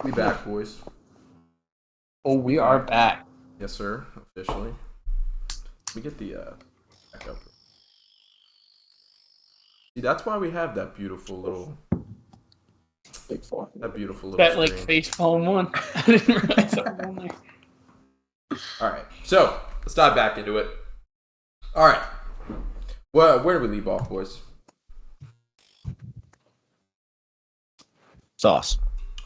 We back, boys. Oh, we are back. Yes, sir. Officially. Let me get the back up. See, that's why we have that beautiful little Big four. That screen. face palm one. I didn't realize that was on there. All right, so let's dive back into it. All right, well, where do we leave off, boys? Sauce.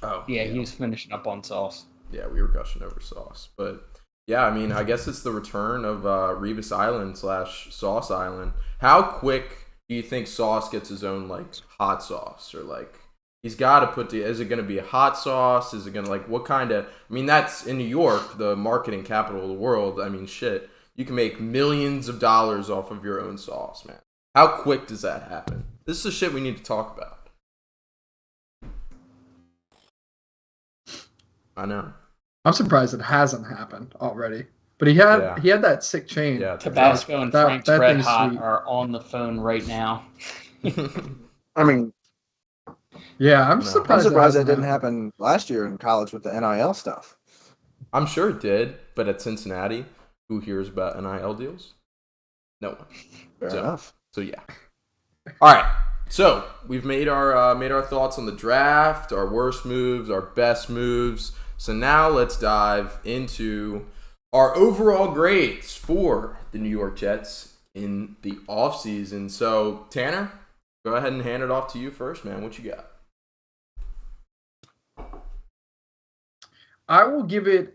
Oh, Yeah, he was finishing up on Sauce. Yeah, we were gushing over Sauce, but yeah, I mean, I guess it's the return of Revis Island / Sauce Island. How quick do you think Sauce gets his own like hot sauce, or like he's got to put the? Is it going to be a hot sauce? Is it going to like what kind of? I mean, that's in New York, the marketing capital of the world. I mean, shit, you can make millions of dollars off of your own sauce, man. How quick does that happen? This is the shit we need to talk about. I know. I'm surprised it hasn't happened already. But he had that sick chain. Yeah, Tabasco and Frank's Red thing's Hot sweet. are on the phone right now. I mean, Yeah, I'm I'm surprised. surprised that it didn't hasn't happen last year in college with the NIL stuff. I'm sure it did, but at Cincinnati, who hears about NIL deals? No one. Fair enough. So yeah. All right. So we've made our thoughts on the draft, our worst moves, our best moves. So now let's dive into our overall grades for the New York Jets in the offseason. So Tanner, go ahead and hand it off to you first, man. What you got? I'll give it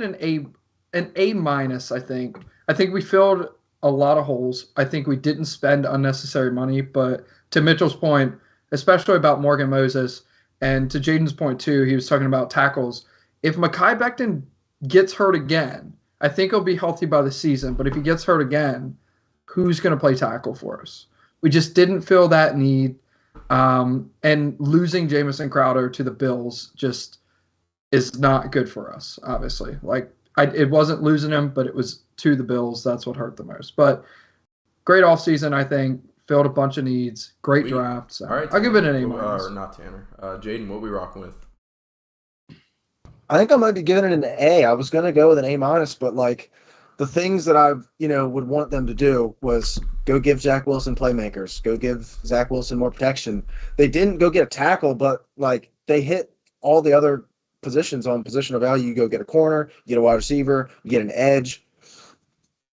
an A minus, I think. I think we filled a lot of holes. I think we didn't spend unnecessary money, but to Mitchell's point, especially about Morgan Moses, and to Jaden's point too, he was talking about tackles. If Mekhi Becton gets hurt again, I think he'll be healthy by the season, but if he gets hurt again, who's going to play tackle for us? We just didn't feel that need. And losing Jamison Crowder to the Bills just is not good for us, obviously. It wasn't losing him, but it was to the Bills. That's what hurt the most. But great offseason, I think. Filled a bunch of needs. Great draft. So all right, I'll give it an A minus. Or not Tanner. Jaden, what we rocking with? I think I might be giving it an A. I was gonna go with an A minus, but like the things that I would want them to do was go give Zach Wilson playmakers, go give Zach Wilson more protection. They didn't go get a tackle, but like they hit all the other positions on positional value. You go get a corner, you get a wide receiver, you get an edge.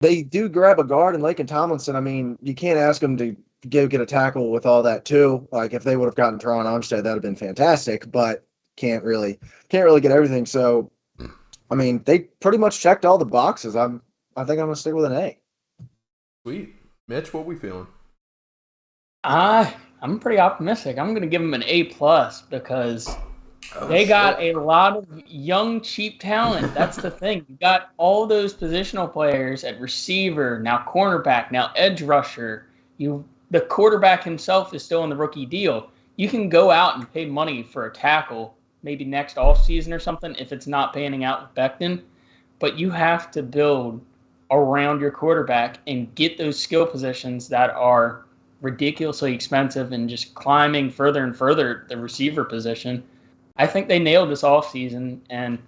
They do grab a guard in Laken Tomlinson. I mean, you can't ask them to go get a tackle with all that too. Like if they would have gotten Teron Armstead, that would have been fantastic, but can't really get everything. So, I mean, they pretty much checked all the boxes. I think I'm gonna stick with an A. Sweet. Mitch, what we feeling? I'm pretty optimistic. I'm going to give them an A plus because they got a lot of young, cheap talent. That's the thing. You got all those positional players at receiver, now cornerback, now edge rusher. The quarterback himself is still on the rookie deal. You can go out and pay money for a tackle maybe next offseason or something if it's not panning out with Becton. But you have to build around your quarterback and get those skill positions that are ridiculously expensive and just climbing further and further the receiver position. I think they nailed this offseason, and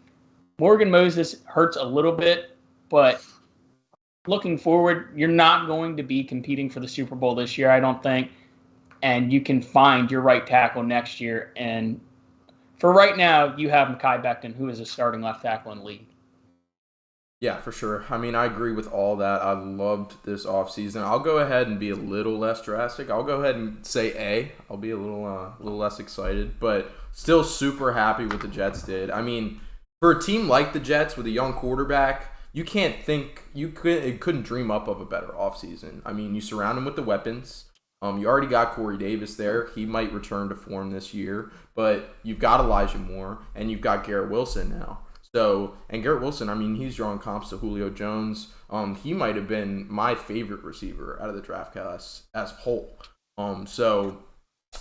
Morgan Moses hurts a little bit, but looking forward, you're not going to be competing for the Super Bowl this year, I don't think, and you can find your right tackle next year. And for right now, you have Mekhi Becton, who is a starting left tackle in the league. Yeah, for sure. I mean, I agree with all that. I loved this offseason. I'll go ahead and be a little less drastic. I'll go ahead and say A. I'll be a little less excited, but still super happy with the Jets did. I mean, for a team like the Jets with a young quarterback, you couldn't dream up of a better offseason. I mean, you surround him with the weapons. You already got Corey Davis there. He might return to form this year, but you've got Elijah Moore and you've got Garrett Wilson now. So, and Garrett Wilson, I mean, he's drawing comps to Julio Jones. He might have been my favorite receiver out of the draft class as a whole. So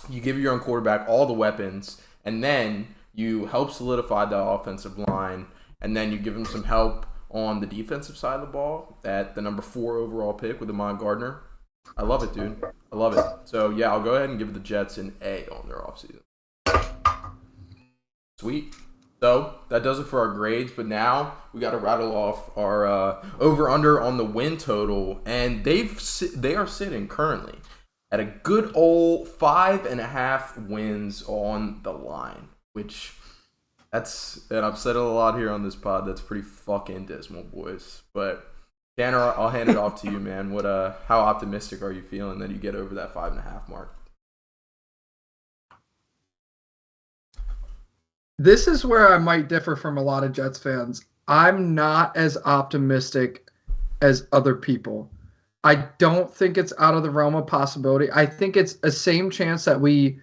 you give your own quarterback all the weapons, and then you help solidify the offensive line, and then you give him some help on the defensive side of the ball at the number 4 overall pick with Ahmad Gardner. I love it, dude. I love it. So, yeah, I'll go ahead and give the Jets an A on their offseason. Sweet. So that does it for our grades, but now we got to rattle off our over/under on the win total, and they are sitting currently at a good old 5.5 wins on the line, which and I've said it a lot here on this pod. That's pretty fucking dismal, boys. But Tanner, I'll hand it off to you, man. How optimistic are you feeling that you get over that 5.5 mark? This is where I might differ from a lot of Jets fans. I'm not as optimistic as other people. I don't think it's out of the realm of possibility. I think it's a same chance that we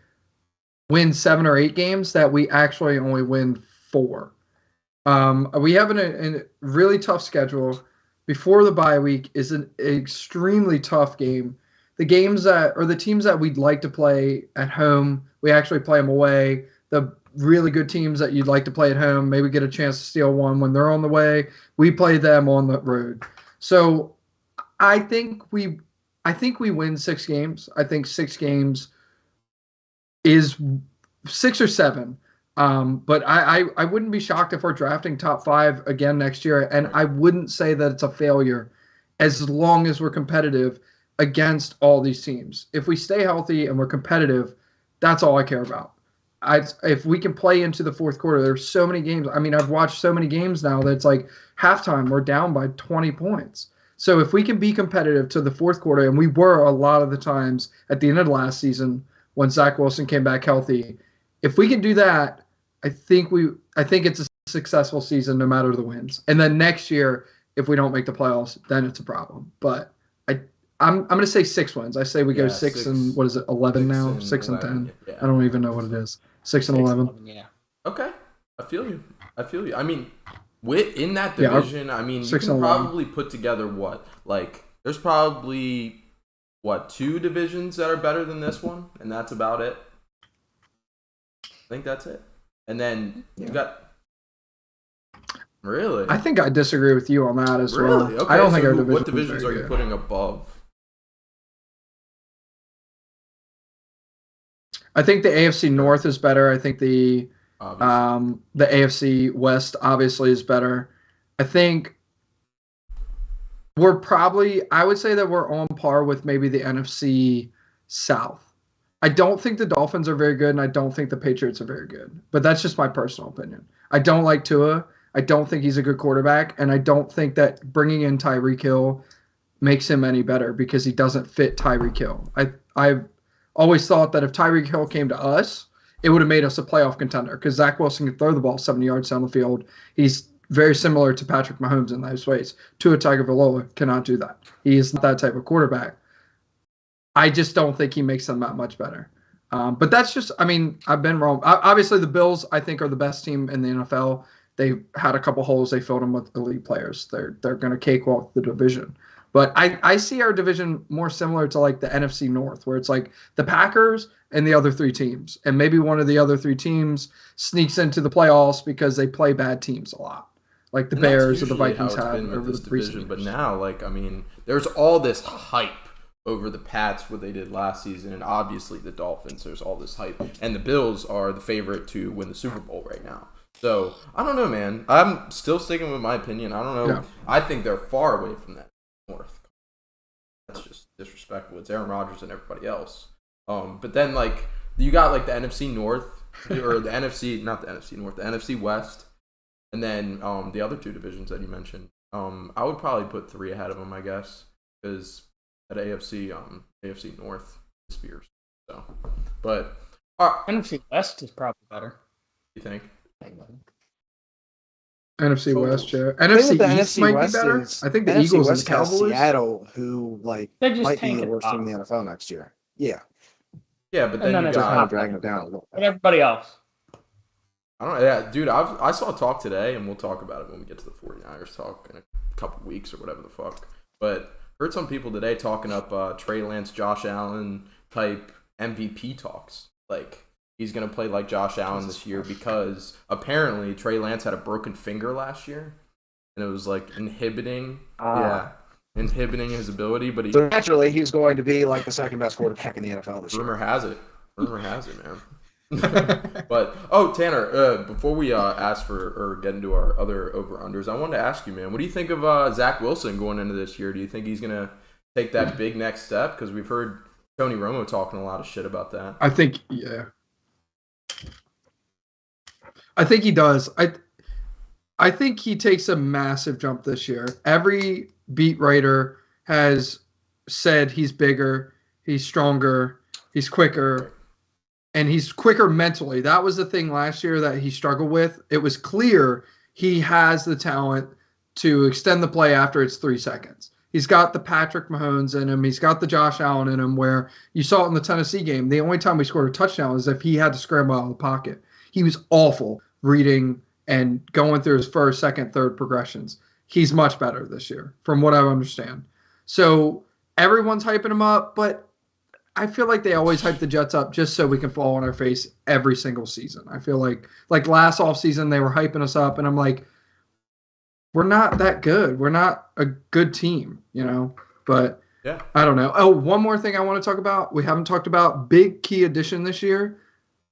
win 7 or 8 games that we actually only win 4. We have a really tough schedule. Before the bye week is an extremely tough game. The teams that we'd like to play at home, we actually play them away. The really good teams that you'd like to play at home, maybe get a chance to steal one when they're on the way. We play them on the road. So I think we win 6 games. I think 6 games is 6 or 7. But I wouldn't be shocked if we're drafting top 5 again next year. And I wouldn't say that it's a failure as long as we're competitive against all these teams. If we stay healthy and we're competitive, that's all I care about. If we can play into the fourth quarter, there's so many games. I mean, I've watched so many games now that it's like halftime, we're down by 20 points. So if we can be competitive to the fourth quarter, and we were a lot of the times at the end of last season when Zach Wilson came back healthy, if we can do that, I think it's a successful season no matter the wins. And then next year, if we don't make the playoffs, then it's a problem. But I'm going to say 6 wins. I say we go 6 and what is it, 11 now? 6 and 10. Yeah. I don't even know what it is. 6 and 11. Yeah. Okay, I feel you. I mean, in that division, I mean, you can probably put together there's probably 2 divisions that are better than this one, and that's about it. I think that's it. And then you got really. I think I disagree with you on that as well. Really? Okay. I don't think our division. What divisions are you putting above? I think the AFC North is better. I think the AFC West obviously is better. I think I would say that we're on par with maybe the NFC South. I don't think the Dolphins are very good, and I don't think the Patriots are very good. But that's just my personal opinion. I don't like Tua. I don't think he's a good quarterback, and I don't think that bringing in Tyreek Hill makes him any better because he doesn't fit Tyreek Hill. I've always thought that if Tyreek Hill came to us, it would have made us a playoff contender because Zach Wilson can throw the ball 70 yards down the field. He's very similar to Patrick Mahomes in those ways. Tua Tagovailoa cannot do that. He is not that type of quarterback. I just don't think he makes them that much better. But that's just, I mean, I've been wrong. Obviously, the Bills, I think, are the best team in the NFL. They had a couple holes. They filled them with elite players. They're going to cakewalk the division. But I see our division more similar to like the NFC North, where it's like the Packers and the other 3 teams. And maybe one of the other 3 teams sneaks into the playoffs because they play bad teams a lot. Like the Bears or the Vikings have over the division. But now, there's all this hype over the Pats, what they did last season, and obviously the Dolphins, there's all this hype. And the Bills are the favorite to win the Super Bowl right now. So, I don't know, man. I'm still sticking with my opinion. I don't know. Yeah. I think they're far away from that North. That's just disrespectful. It's Aaron Rodgers and everybody else. But then, you got, the NFC North, or the NFC, not the NFC North, the NFC West, and then the other 2 divisions that you mentioned. I would probably put 3 ahead of them, I guess, because at AFC North is fierce. So, but NFC West is probably better. You think? NFC West, yeah. NFC East might be better. I think the Eagles and Cowboys. Seattle, who might be the worst team in the NFL next year. Yeah. Yeah, but then you got kind of dragging it down a little. But everybody else. I don't know. Yeah, dude, I saw a talk today, and we'll talk about it when we get to the 49ers talk in a couple weeks or whatever the fuck. But heard some people today talking up Trey Lance, Josh Allen type MVP talks. He's going to play like Josh Allen this year because apparently Trey Lance had a broken finger last year, and it was inhibiting his ability. But so naturally, he's going to be the second best quarterback in the NFL this year. Rumor has it, man. But Tanner, before we ask for or get into our other over unders, I wanted to ask you, man, what do you think of Zach Wilson going into this year? Do you think he's gonna take that big next step? Because we've heard Tony Romo talking a lot of shit about that. I think, yeah. I think he does. I think he takes a massive jump this year. Every beat writer has said he's bigger, he's stronger, he's quicker, and he's quicker mentally. That was the thing last year that he struggled with. It was clear he has the talent to extend the play after it's 3 seconds. He's got the Patrick Mahomes in him. He's got the Josh Allen in him, where you saw it in the Tennessee game. The only time we scored a touchdown is if he had to scramble out of the pocket. He was awful reading and going through his first, second, third progressions. He's much better this year, from what I understand. So everyone's hyping him up, but I feel like they always hype the Jets up just so we can fall on our face every single season. I feel like last offseason they were hyping us up, and I'm like, we're not that good. We're not a good team, But yeah, I don't know. Oh, one more thing I want to talk about. We haven't talked about big key addition this year.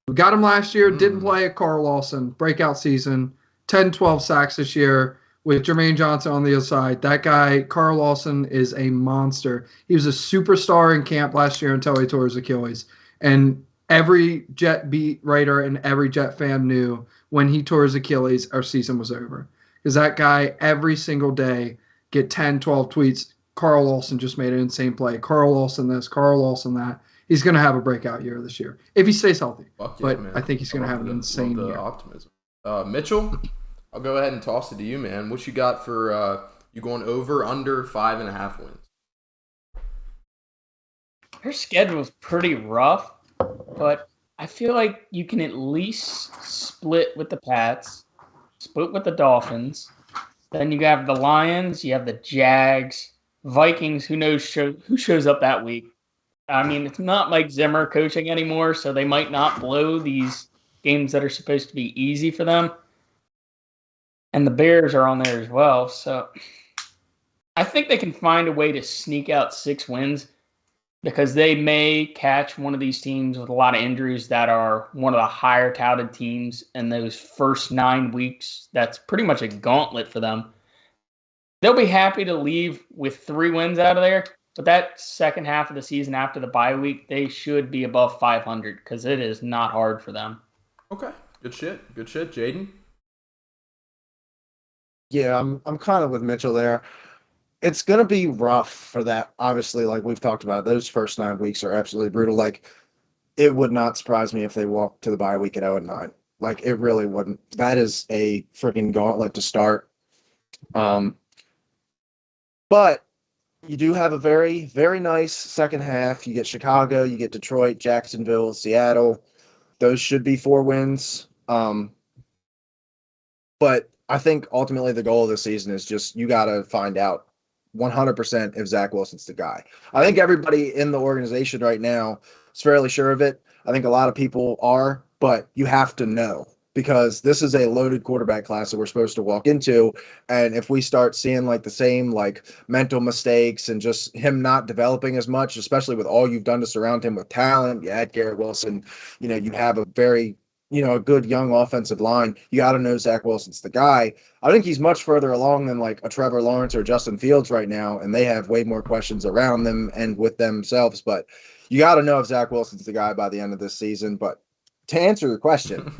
We got him last year, didn't play at Carl Lawson, breakout season, 10, 12 sacks this year with Jermaine Johnson on the other side. That guy, Carl Lawson, is a monster. He was a superstar in camp last year until he tore his Achilles. And every Jet beat writer and every Jet fan knew when he tore his Achilles, our season was over. Because that guy, every single day, get 10, 12 tweets. Carl Lawson just made an insane play. Carl Lawson this, Carl Lawson that. He's going to have a breakout year this year if he stays healthy. But man. I think he's going to have an insane year. Optimism. Mitchell, I'll go ahead and toss it to you, man. What you got for you going over, under 5.5 wins? Her schedule is pretty rough, but I feel like you can at least split with the Pats, split with the Dolphins. Then you have the Lions, you have the Jags, Vikings. Who knows who shows up that week? I mean, it's not Mike Zimmer coaching anymore, so they might not blow these games that are supposed to be easy for them. And the Bears are on there as well. So I think they can find a way to sneak out 6 wins because they may catch one of these teams with a lot of injuries that are one of the higher touted teams in those first 9 weeks. That's pretty much a gauntlet for them. They'll be happy to leave with 3 wins out of there. But that second half of the season after the bye week, they should be above 500 because it is not hard for them. Okay. Good shit. Jaden? Yeah, I'm kind of with Mitchell there. It's going to be rough for that. Obviously, like we've talked about, those first 9 weeks are absolutely brutal. Like, it would not surprise me if they walked to the bye week at 0-9. Like, it really wouldn't. That is a freaking gauntlet to start. But you do have a very, very nice second half. You get Chicago, you get Detroit, Jacksonville, Seattle. Those should be 4 wins. But I think ultimately the goal of the season is just you got to find out 100% if Zach Wilson's the guy. I think everybody in the organization right now is fairly sure of it. I think a lot of people are, but you have to know because this is a loaded quarterback class that we're supposed to walk into. And if we start seeing like the same like mental mistakes and just him not developing as much, especially with all you've done to surround him with talent, you had Garrett Wilson, you have a very, a good young offensive line. You got to know Zach Wilson's the guy. I think he's much further along than like a Trevor Lawrence or Justin Fields right now, and they have way more questions around them and with themselves. But you got to know if Zach Wilson's the guy by the end of this season. But to answer your question,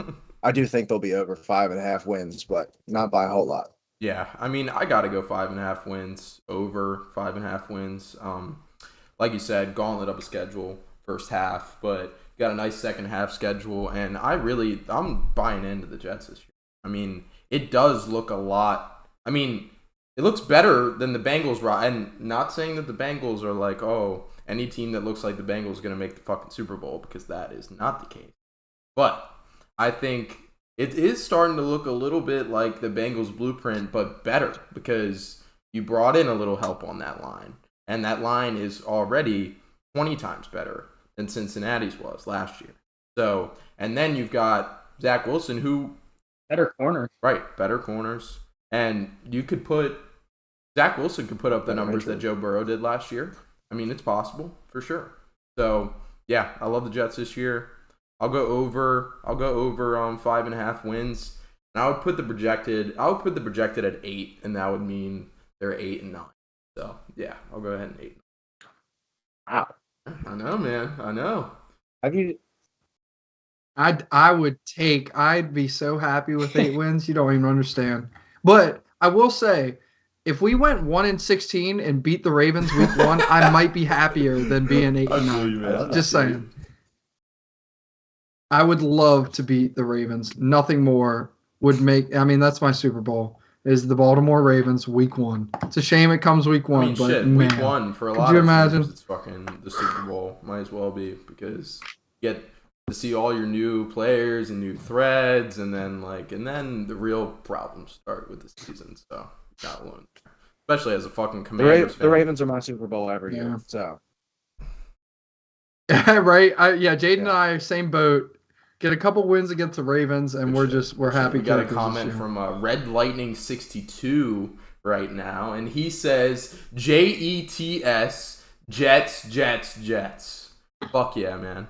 I do think they'll be over 5.5 wins, but not by a whole lot. Yeah, I mean, I got to go 5.5 wins, over 5.5 wins. Like you said, gauntlet of a schedule, first half, but got a nice second half schedule, and I'm buying into the Jets this year. I mean, it does look a lot. I mean, it looks better than the Bengals, and not saying that the Bengals are like, oh, any team that looks like the Bengals is going to make the fucking Super Bowl, because that is not the case. But I think it is starting to look a little bit like the Bengals blueprint, but better, because you brought in a little help on that line, and that line is already 20 times better than Cincinnati's was last year. So, and then you've got Zach Wilson, who better corners, right? Better corners, and Zach Wilson could put up the numbers that Joe Burrow did last year. I mean, it's possible for sure. So, yeah, I love the Jets this year. I'll go over 5.5 wins. And I would put the projected at 8, and that would mean they're 8-9. So yeah, I'll go ahead and 8. Wow. I know, man. I know. Have you? I'd be so happy with 8 wins. You don't even understand. But I will say, if we went 1-16 and beat the Ravens week 1, I might be happier than being 8-9. Just saying. I would love to beat the Ravens. Nothing more would make. I mean, that's my Super Bowl. Is the Baltimore Ravens week 1? It's a shame it comes week 1. I mean, but shit, man, week 1 for a lot of teams, it's fucking the Super Bowl. Might as well be, because you get to see all your new players and new threads, and then the real problems start with the season. So got one, especially as a fucking Commanders fan. The Ravens are my Super Bowl every year. So right? Jaden and I same boat. Get a couple wins against the Ravens, and we're happy. We got a comment from Red Lightning 62 right now, and he says JETS Jets. Fuck yeah, man.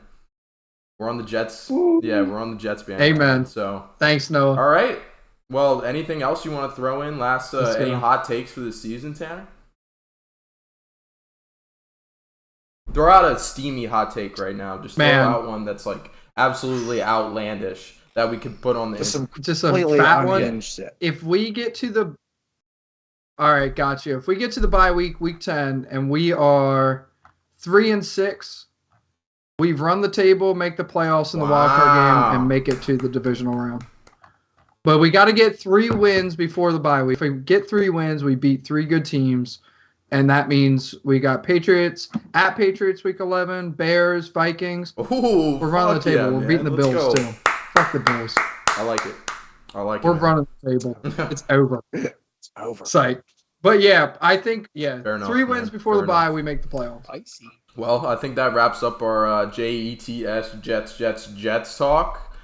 We're on the Jets. Ooh. Yeah, we're on the Jets band. Amen. So thanks, Noah. All right. Well, anything else you want to throw in? Any hot takes for the season, Tanner? Throw out a steamy hot take right now. Just throw out one that's absolutely outlandish that we could put on the just a fat one. If we get to the all right, got you. If we get to the bye week 10, and we are 3-6, we've run the table, make the playoffs in the wild card game, and make it to the divisional round. But we got to get 3 wins before the bye week. If we get 3 wins, we beat 3 good teams. And that means we got Patriots week 11, Bears, Vikings. Ooh, we're running the table. We're beating the Bills too. Fuck the Bills. I like it. We're running the table. It's over. It's over. Sight. But yeah, I think 3 wins before the bye, we make the playoffs. I see. Well, I think that wraps up our JETS Jets talk.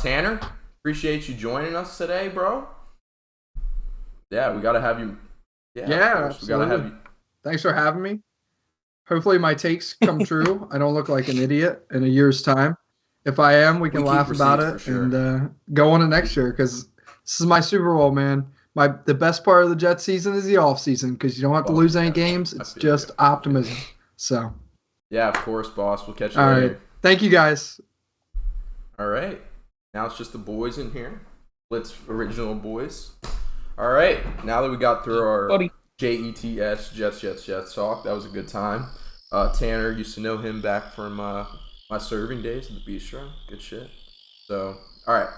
Tanner, appreciate you joining us today, bro. Yeah, we gotta have you. Yeah, we gotta have you. Thanks for having me. Hopefully my takes come true. I don't look like an idiot in a year's time. If I am, we can laugh about it and go on to next year, because this is my Super Bowl, man. The best part of the Jets season is the offseason, because you don't have to lose any games. It's just optimism. So. Yeah, of course, boss. We'll catch you later. All right. Thank you, guys. All right. Now it's just the boys in here. Blitz original boys. All right. Now that we got through our JETS Jets talk, that was a good time. Tanner, used to know him back from my serving days at the bistro. Good shit. So, all right.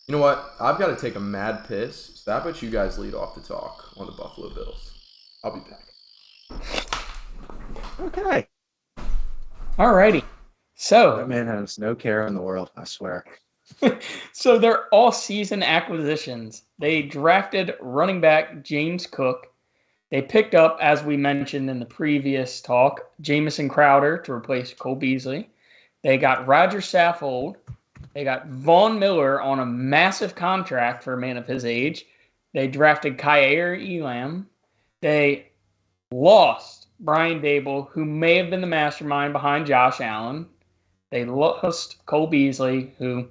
You know what? I've got to take a mad piss. So how about you guys lead off the talk on the Buffalo Bills? I'll be back. Okay. Alrighty. So that man has no care in the world, I swear. So they're all season acquisitions. They drafted running back James Cook. They picked up, as we mentioned in the previous talk, Jamison Crowder to replace Cole Beasley. They got Roger Saffold. They got Von Miller on a massive contract for a man of his age. They drafted Kyair Elam. They lost Brian Dable, who may have been the mastermind behind Josh Allen. They lost Cole Beasley, who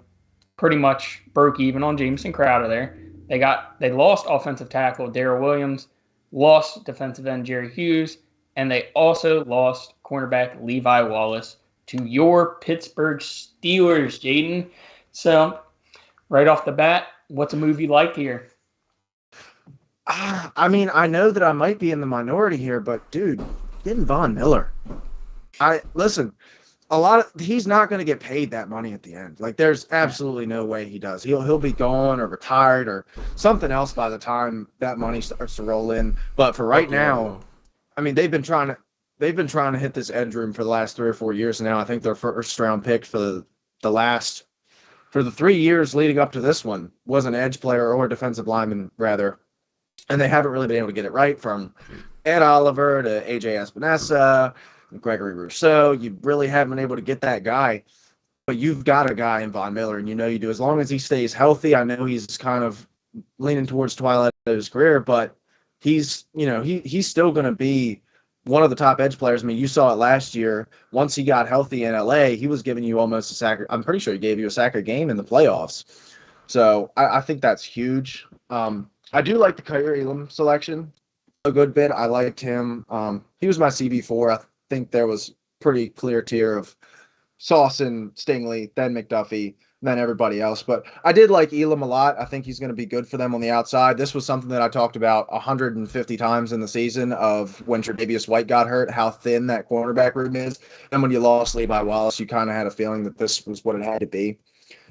pretty much broke even on Jamison Crowder there. They lost offensive tackle Darrell Williams, lost defensive end Jerry Hughes, and they also lost cornerback Levi Wallace to your Pittsburgh Steelers, Jaden. So, right off the bat, what's a move you like here? I mean, I know that I might be in the minority here, but dude, getting Von Miller. Listen, he's not going to get paid that money at the end. Like, there's absolutely no way he does. He'll be gone or retired or something else by the time that money starts to roll in. But for right now, I mean, they've been trying to hit this edge room for the last 3 or 4 years now. I think their first round pick for the 3 years leading up to this one was an edge player or a defensive lineman rather. And they haven't really been able to get it right, from Ed Oliver to AJ Espinosa, Gregory Rousseau. You really haven't been able to get that guy. But you've got a guy in Von Miller, and you know you do. As long as he stays healthy, I know he's kind of leaning towards twilight of his career, but he's still going to be one of the top edge players. I mean, you saw it last year. Once he got healthy in LA, he was giving you almost a sack. I'm pretty sure he gave you a sack a game in the playoffs. So I think that's huge. I do like the Kaiir Elam selection a good bit. I liked him. He was my CB4. I think there was pretty clear tier of Sauce and Stingley, then McDuffie, then everybody else. But I did like Elam a lot. I think he's going to be good for them on the outside. This was something that I talked about 150 times in the season of when Tre'Davious White got hurt, how thin that cornerback room is. And when you lost Levi Wallace, you kind of had a feeling that this was what it had to be.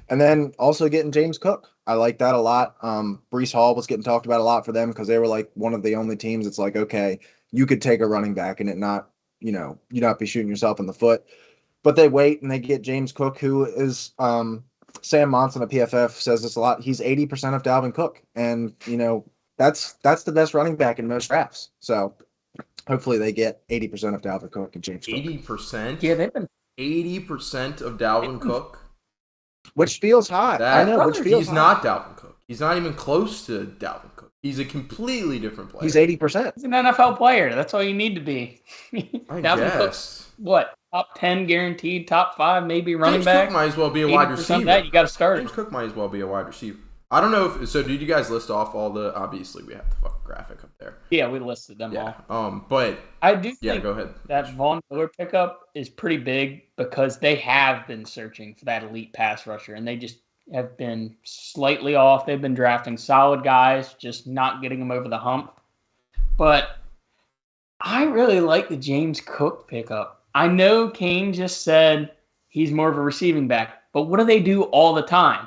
And then also getting James Cook. I like that a lot. Breece Hall was getting talked about a lot for them because they were like one of the only teams that's like, okay, you could take a running back and it not, you not be shooting yourself in the foot. But they wait and they get James Cook, who is Sam Monson of PFF says this a lot. He's 80% of Dalvin Cook. And, that's the best running back in most drafts. So hopefully they get 80% of Dalvin Cook and James Cook. 80%? Yeah, they've been 80% of Dalvin Cook? Which feels high. I know, which feels he's high. Not Dalvin Cook. He's not even close to Dalvin Cook. He's a completely different player. He's 80%. He's an NFL player. That's all you need to be. I Dalvin guess. Cook's, what, top 10 guaranteed, top 5 maybe running James back? Cook might as well be a wide receiver. That, you got to start James Cook might as well be a wide receiver. I don't know if so. Did you guys list off all the? Obviously, we have the fucking graphic up there. Yeah, we listed them Yeah. all. But I do think go ahead. that Von Miller pickup is pretty big because they have been searching for that elite pass rusher, and they just have been slightly off. They've been drafting solid guys, just not getting them over the hump. But I really like the James Cook pickup. I know Kane just said he's more of a receiving back, but what do they do all the time?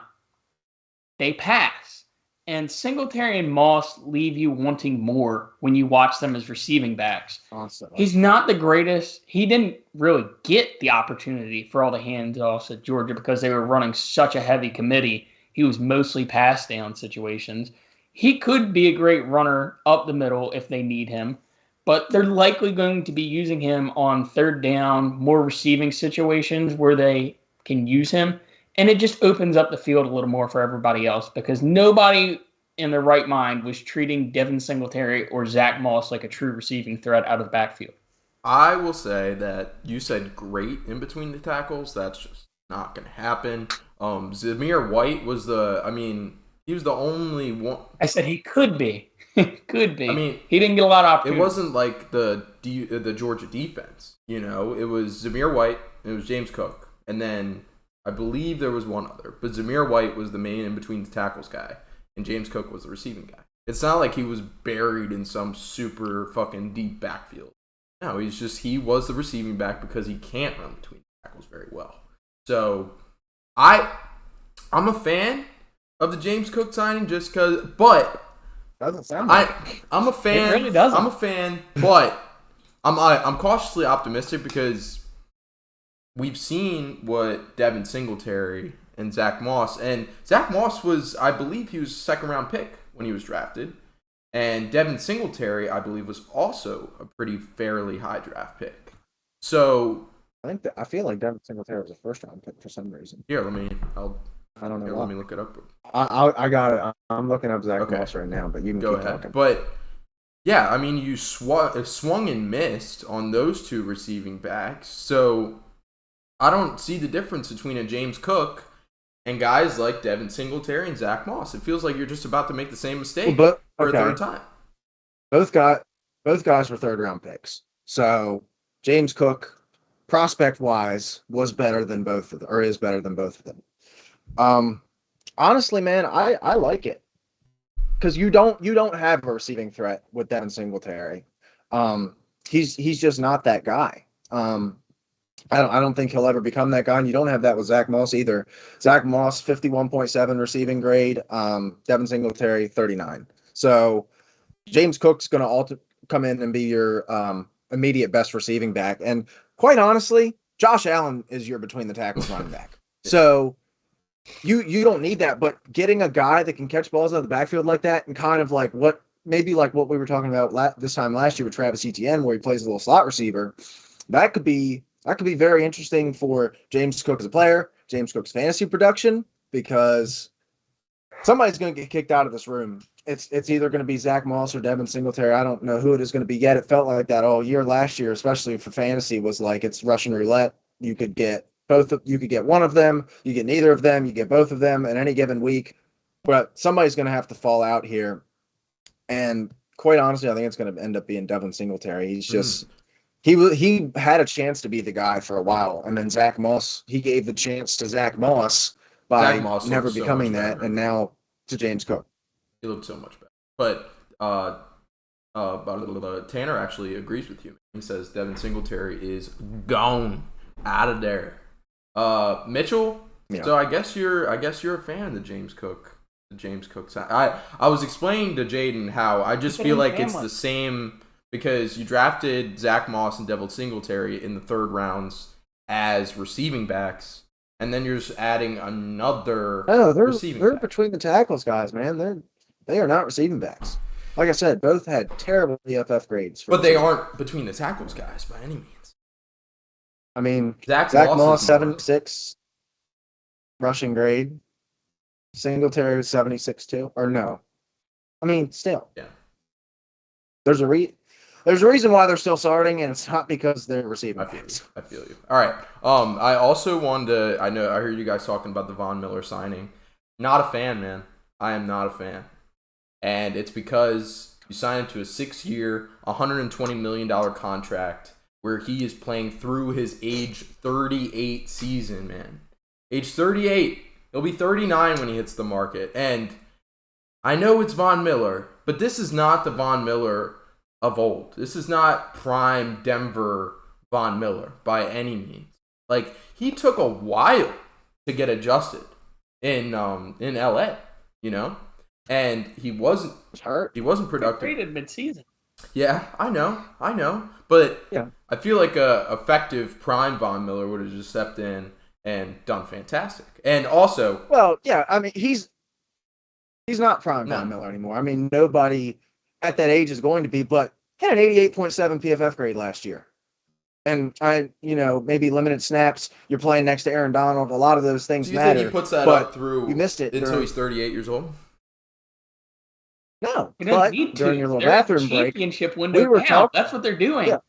They pass. And Singletary and Moss leave you wanting more when you watch them as receiving backs. Awesome. He's not the greatest. He didn't really get the opportunity for all the handoffs at Georgia because they were running such a heavy committee. He was mostly pass down situations. He could be a great runner up the middle if they need him, but they're likely going to be using him on third down, more receiving situations where they can use him. And it just opens up the field a little more for everybody else because nobody in their right mind was treating Devin Singletary or Zach Moss like a true receiving threat out of the backfield. I will say that you said great in between the tackles. That's just not going to happen. Zamir White was he was the only one. I said he could be. Could be. I mean, he didn't get a lot of opportunities. It wasn't like the Georgia defense. It was Zamir White and it was James Cook. And then I believe there was one other. But Zamir White was the main in-between the tackles guy. And James Cook was the receiving guy. It's not like he was buried in some super fucking deep backfield. No, he was the receiving back because he can't run between tackles very well. So, I'm a fan of the James Cook signing just because, but doesn't sound like I'm a fan. It really doesn't. I'm a fan, but I'm cautiously optimistic because we've seen what Devin Singletary and Zach Moss was, I believe he was a second-round pick when he was drafted. And Devin Singletary, I believe, was also a pretty fairly high draft pick. So I feel like Devin Singletary was a first-round pick for some reason. Here, I don't know. let me look it up. I got it. I'm looking up Zach Moss right now, but you can go keep ahead. talking. But yeah, you swung and missed on those two receiving backs. So I don't see the difference between a James Cook and guys like Devin Singletary and Zach Moss. It feels like you're just about to make the same mistake for a third time. Both guys were third-round picks. So James Cook, prospect-wise, was better than both of them, or is better than both of them. Honestly, man, I like it because you don't have a receiving threat with Devin Singletary. He's just not that guy. I don't think he'll ever become that guy, and you don't have that with Zach Moss either. Zach Moss, 51.7 receiving grade. Devin Singletary, 39. So James Cook's going to come in and be your immediate best receiving back. And quite honestly, Josh Allen is your between the tackles running back. So you don't need that, but getting a guy that can catch balls out of the backfield like that and kind of like what we were talking about this time last year with Travis Etienne, where he plays a little slot receiver, that could be very interesting for James Cook as a player, James Cook's fantasy production, because somebody's going to get kicked out of this room it's either going to be Zach Moss or Devin Singletary. I don't know who it is going to be yet. It felt like that all year last year, especially for fantasy, was like it's Russian roulette. You could get you could get one of them, you get neither of them, you get both of them in any given week. But somebody's going to have to fall out here. And quite honestly, I think it's going to end up being Devin Singletary. He's just he had a chance to be the guy for a while, and then Zach Moss, he gave the chance to Zach Moss by Zach Moss never looked so becoming much that, better. and now to James Cook. He looked so much better. But Tanner actually agrees with you. He says Devin Singletary is gone out of there. Mitchell. Yeah. So I guess you're a fan of the James Cook. I was explaining to Jaden how I just feel like it's the same because you drafted Zach Moss and Devin Singletary in the third rounds as receiving backs, and then you're just adding another. No, they're back. between the tackles, guys. Man, they are not receiving backs. Like I said, both had terrible EFF grades. But they aren't between the tackles guys by any means. I mean, Zach Moss is 76 rushing grade. Singletary was 76 too, or no? I mean, still. Yeah. There's a reason why they're still starting, and it's not because they're receiving. I feel you. All right. I also wanted to. I heard you guys talking about the Von Miller signing. Not a fan, man. I am not a fan, and it's because you signed him to a 6-year, $120 million contract where he is playing through his age 38 season, man. Age 38. He'll be 39 when he hits the market. And I know it's Von Miller, but this is not the Von Miller of old. This is not prime Denver Von Miller by any means. Like, he took a while to get adjusted in LA, you know? And he wasn't hurt. He wasn't productive. Traded midseason. Yeah, I know. But yeah. I feel like a effective prime Von Miller would have just stepped in and done fantastic. And also, well, yeah, I mean, he's not prime Von Miller anymore. I mean, nobody at that age is going to be, but he had an 88.7 PFF grade last year. And maybe limited snaps, you're playing next to Aaron Donald, a lot of those things matter. Do you think he puts that up through you missed it until he's 38 years old? No, but during your little bathroom break, championship window now. That's what they're doing. Yeah.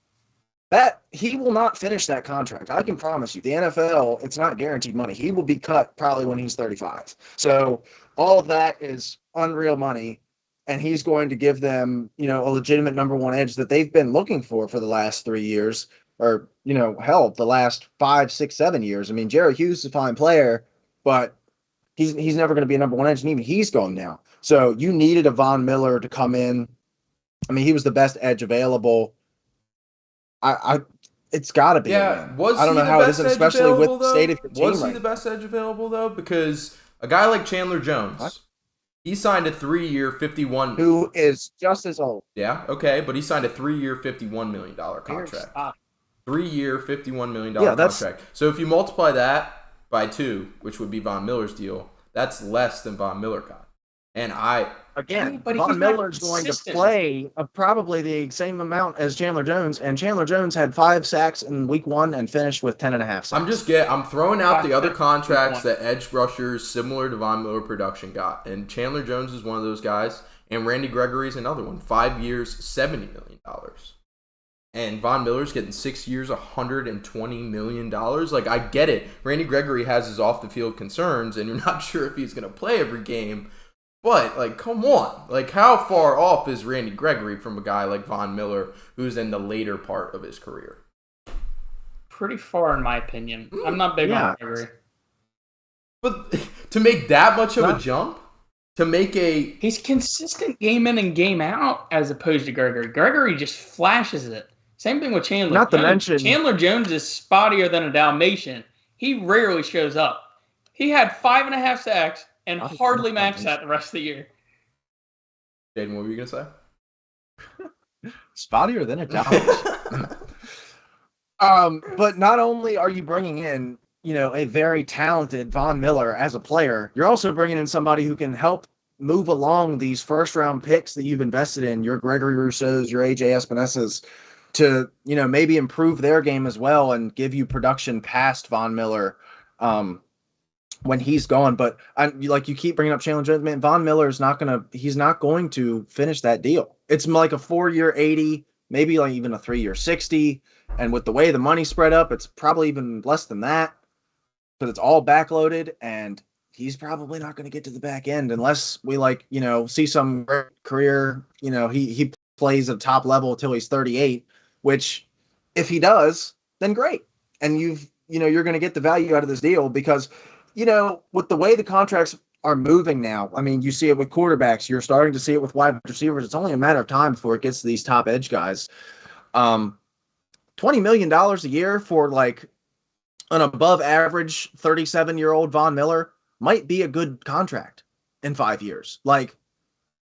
That he will not finish that contract. I can promise you. The NFL, it's not guaranteed money. He will be cut probably when he's 35. So all of that is unreal money, and he's going to give them, a legitimate number one edge that they've been looking for the last 3 years, or the last 5, 6, 7 years. I mean, Jerry Hughes is a fine player, but he's never going to be a number one edge, and even he's gone now. So you needed a Von Miller to come in. I mean, he was the best edge available. It's got to be. Yeah, I don't know how it isn't, especially with the state of your team. Was he the best edge available though? Because a guy like Chandler Jones, he signed a 3-year, $51. Who is just as old? Yeah, okay, but he signed a 3-year, $51 million contract. 3-year, $51 million contract. So if you multiply that by 2, which would be Von Miller's deal, that's less than Von Miller got. And Von Miller's going to play probably the same amount as Chandler Jones, and Chandler Jones had 5 sacks in week 1 and finished with 10.5 sacks. I'm throwing out the other contracts that edge rushers similar to Von Miller production got, and Chandler Jones is one of those guys, and Randy Gregory's another one. 5 years, $70 million. And Von Miller's getting 6 years, $120 million. Like, I get it. Randy Gregory has his off-the-field concerns, and you're not sure if he's going to play every game. But, like, come on. Like, how far off is Randy Gregory from a guy like Von Miller who's in the later part of his career? Pretty far, in my opinion. I'm not big on Gregory. But to make that much of a jump? To make He's consistent game in and game out as opposed to Gregory. Gregory just flashes it. Same thing with Chandler Jones. Not to mention... Chandler Jones is spottier than a Dalmatian. He rarely shows up. He had 5.5 sacks and hardly matched that the rest of the year. Jaden, what were you going to say? Spottier than a Dalmatian. But not only are you bringing in, a very talented Von Miller as a player, you're also bringing in somebody who can help move along these first-round picks that you've invested in, your Gregory Rousseau's, your AJ Espinesas, to, maybe improve their game as well and give you production past Von Miller. when he's gone. But you keep bringing up Chandler Jones, man. Von Miller is he's not going to finish that deal. It's like a 4-year 80, maybe like even a 3-year 60. And with the way the money spread up, it's probably even less than that because it's all backloaded, and he's probably not going to get to the back end unless we see some great career. He plays at top level until he's 38, which if he does, then great. And you're going to get the value out of this deal because, with the way the contracts are moving now, I mean, you see it with quarterbacks, you're starting to see it with wide receivers. It's only a matter of time before it gets to these top edge guys. $20 million a year for like an above average 37-year-old Von Miller might be a good contract in 5 years. Like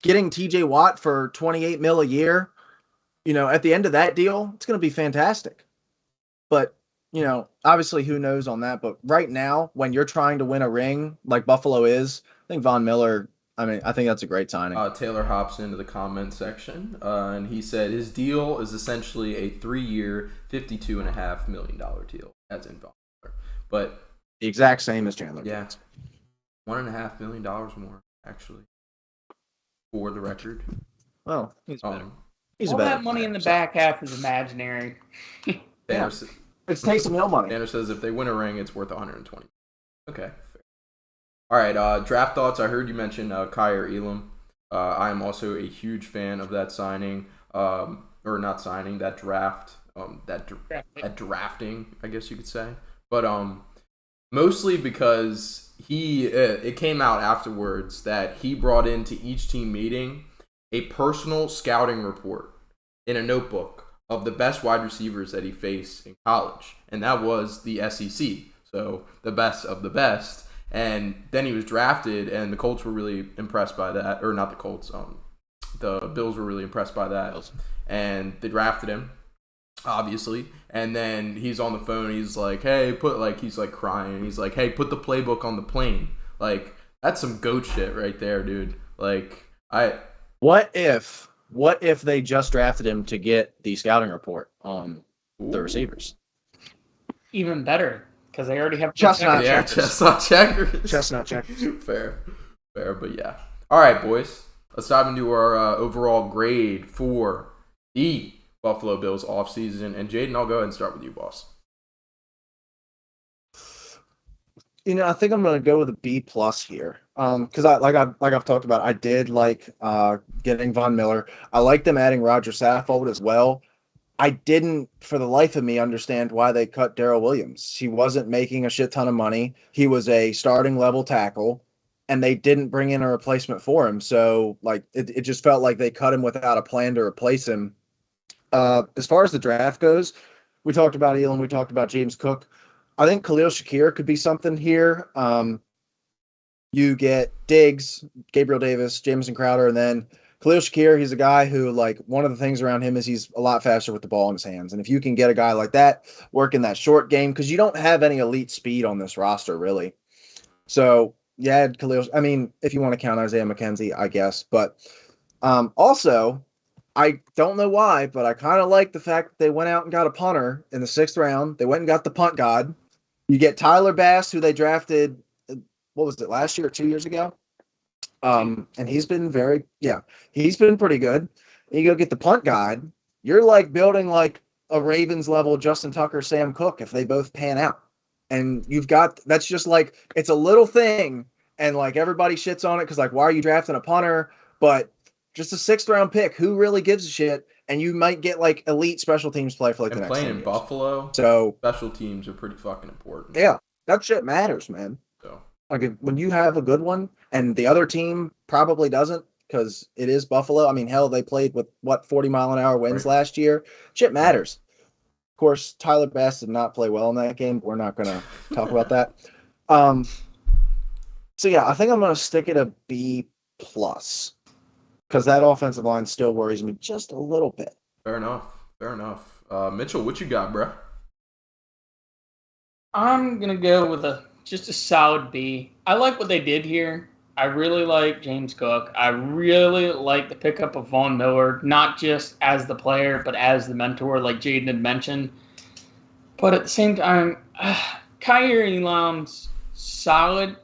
getting TJ Watt for $28 million a year, at the end of that deal, it's going to be fantastic. But, obviously who knows on that. But right now, when you're trying to win a ring like Buffalo is, I think Von Miller, I think that's a great signing. Taylor hops into the comment section, and he said his deal is essentially a 3-year, $52.5 million deal, as in Von Miller. But the exact same as Chandler. Yeah. $1.5 million more, actually, for the record. Well, he's better. All that money in the back half is imaginary. It's Taysom Hill money. Tanner says if they win a ring, it's worth $120. Okay, fair. All right, draft thoughts. I heard you mention Kyer Elam. I am also a huge fan of that signing, or not signing, that draft, that drafting, I guess you could say. But mostly because it came out afterwards that he brought into each team meeting a personal scouting report in a notebook of the best wide receivers that he faced in college. And that was the SEC. So the best of the best. And then he was drafted, and the Colts were really impressed by that. Or not the Colts. The Bills were really impressed by that. And they drafted him, obviously. And then he's on the phone. He's like, hey, he's like crying. He's like, hey, put the playbook on the plane. Like, that's some GOAT shit right there, dude. Like, What if they just drafted him to get the scouting report on the receivers? Even better, because they already have chestnut checkers. Chestnut checkers. Fair, but yeah. All right, boys. Let's dive into our overall grade for the Buffalo Bills offseason. And Jaden, I'll go ahead and start with you, boss. I think I'm going to go with a B+ here. Because I've talked about, I did like getting Von Miller. I like them adding Roger Saffold as well. I didn't, for the life of me, understand why they cut Darrell Williams. He wasn't making a shit ton of money. He was a starting level tackle, and they didn't bring in a replacement for him. So, it just felt like they cut him without a plan to replace him. As far as the draft goes, we talked about Elam, we talked about James Cook. I think Khalil Shakir could be something here. You get Diggs, Gabriel Davis, Jamison Crowder, and then Khalil Shakir, he's a guy who, one of the things around him is he's a lot faster with the ball in his hands. And if you can get a guy like that, work in that short game, because you don't have any elite speed on this roster, really. So, yeah, Khalil, if you want to count Isaiah McKenzie, I guess. But also, I don't know why, but I kind of like the fact that they went out and got a punter in the 6th round. They went and got the punt god. You get Tyler Bass, who they drafted, what was it, last year or 2 years ago? And he's been he's been pretty good. And you go get the punt guy. You're building a Ravens level Justin Tucker, Sam Cook if they both pan out. And that's just it's a little thing. And everybody shits on it because why are you drafting a punter? But just a 6th round pick. Who really gives a shit? And you might get elite special teams play for the next 10 years. Playing in Buffalo, so special teams are pretty fucking important. Yeah, that shit matters, man. So when you have a good one and the other team probably doesn't because it is Buffalo. Hell, they played with 40-mile-an-hour winds last year. Shit matters. Of course, Tyler Bass did not play well in that game. But we're not going to talk about that. So yeah, I think I'm going to stick it a B+. Because that offensive line still worries me just a little bit. Fair enough. Mitchell, what you got, bro? I'm going to go with just a solid B. I like what they did here. I really like James Cook. I really like the pickup of Von Miller, not just as the player, but as the mentor, like Jaden had mentioned. But at the same time, Kyer Elam's solid.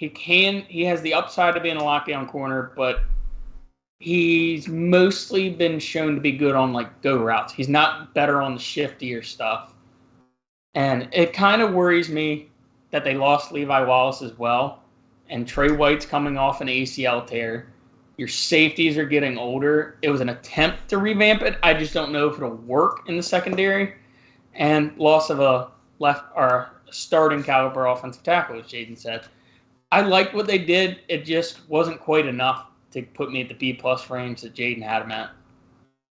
He has the upside of being a lockdown corner, but he's mostly been shown to be good on like go routes. He's not better on the shiftier stuff. And it kind of worries me that they lost Levi Wallace as well. And Trey White's coming off an ACL tear. Your safeties are getting older. It was an attempt to revamp it. I just don't know if it'll work in the secondary. And loss of a left or starting caliber offensive tackle, as Jaden said. I liked what they did. It just wasn't quite enough to put me at the B+ range that Jaden had him at.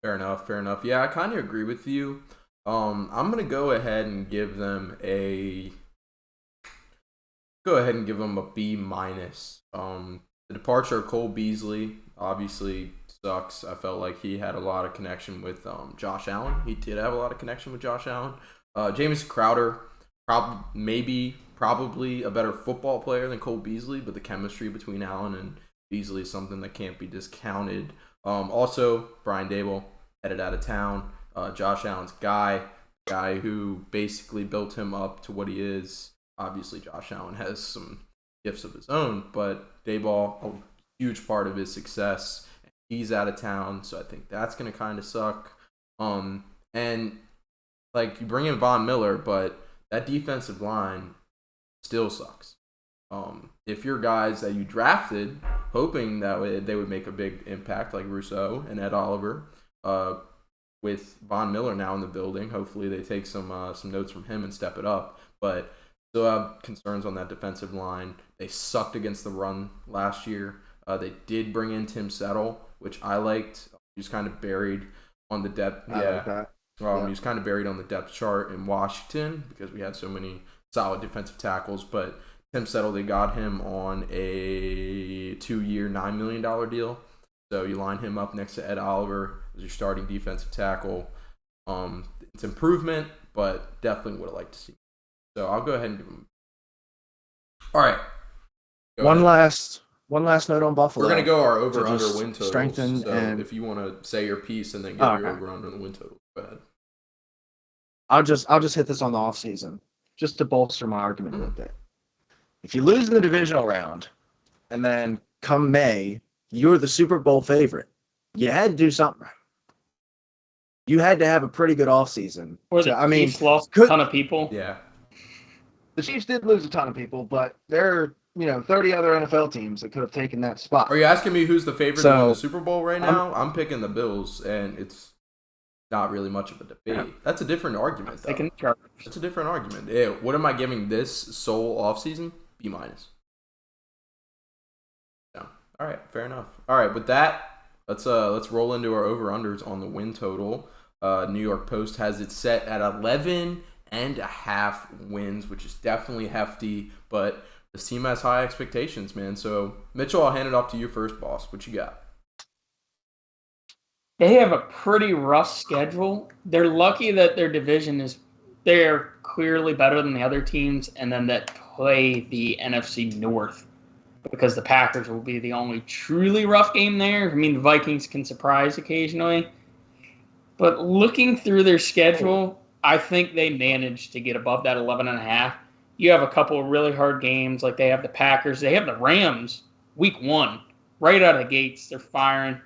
Fair enough. Yeah, I kind of agree with you. I'm gonna go ahead and give them a B-. The departure of Cole Beasley obviously sucks. I felt like he had a lot of connection with Josh Allen. He did have a lot of connection with Josh Allen. Jamison Crowder, probably a better football player than Cole Beasley, but the chemistry between Allen and Beasley is something that can't be discounted. Also, Brian Dable headed out of town. Josh Allen's guy who basically built him up to what he is. Obviously, Josh Allen has some gifts of his own, but Dayball, a huge part of his success. He's out of town, so I think that's going to kind of suck. And like you bring in Von Miller, but that defensive line still sucks. If your guys that you drafted, hoping that they would make a big impact, like Rousseau and Ed Oliver, with Von Miller now in the building, hopefully they take some notes from him and step it up. But still have concerns on that defensive line. They sucked against the run last year. They did bring in Tim Settle, which I liked. He was kind of buried on the depth. I like that. He was kind of buried on the depth chart in Washington because we had so many solid defensive tackles. But Tim Settle, they got him on a 2-year, $9 million deal. So you line him up next to Ed Oliver as your starting defensive tackle. It's improvement, but definitely would have liked to see. So I'll go ahead and give him. All right. One last note on Buffalo. We're gonna go our over/under win totals. Strengthen so and if you want to say your piece and then give your over/under the win total, go ahead. I'll just hit this on the offseason just to bolster my argument a little bit. If you lose in the divisional round, and then come May, you're the Super Bowl favorite. You had to do something. You had to have a pretty good offseason. Chiefs lost a ton of people. Yeah. The Chiefs did lose a ton of people, but there are 30 other NFL teams that could have taken that spot. Are you asking me who's the favorite to win the Super Bowl right now? I'm picking the Bills, and it's not really much of a debate. Yeah. That's a different argument, though. That's a different argument. Yeah, what am I giving this sole offseason? B-. Yeah. All right, fair enough. All right, with that, let's roll into our over-unders on the win total. New York Post has it set at 11.5 wins, which is definitely hefty, but this team has high expectations, man. So, Mitchell, I'll hand it off to you first, boss. What you got? They have a pretty rough schedule. They're lucky that their division they're clearly better than the other teams, and then that play the NFC North, because the Packers will be the only truly rough game there. I mean, the Vikings can surprise occasionally. But looking through their schedule, I think they managed to get above that 11.5. You have a couple of really hard games, like they have the Packers. They have the Rams week 1. Right out of the gates, they're firing.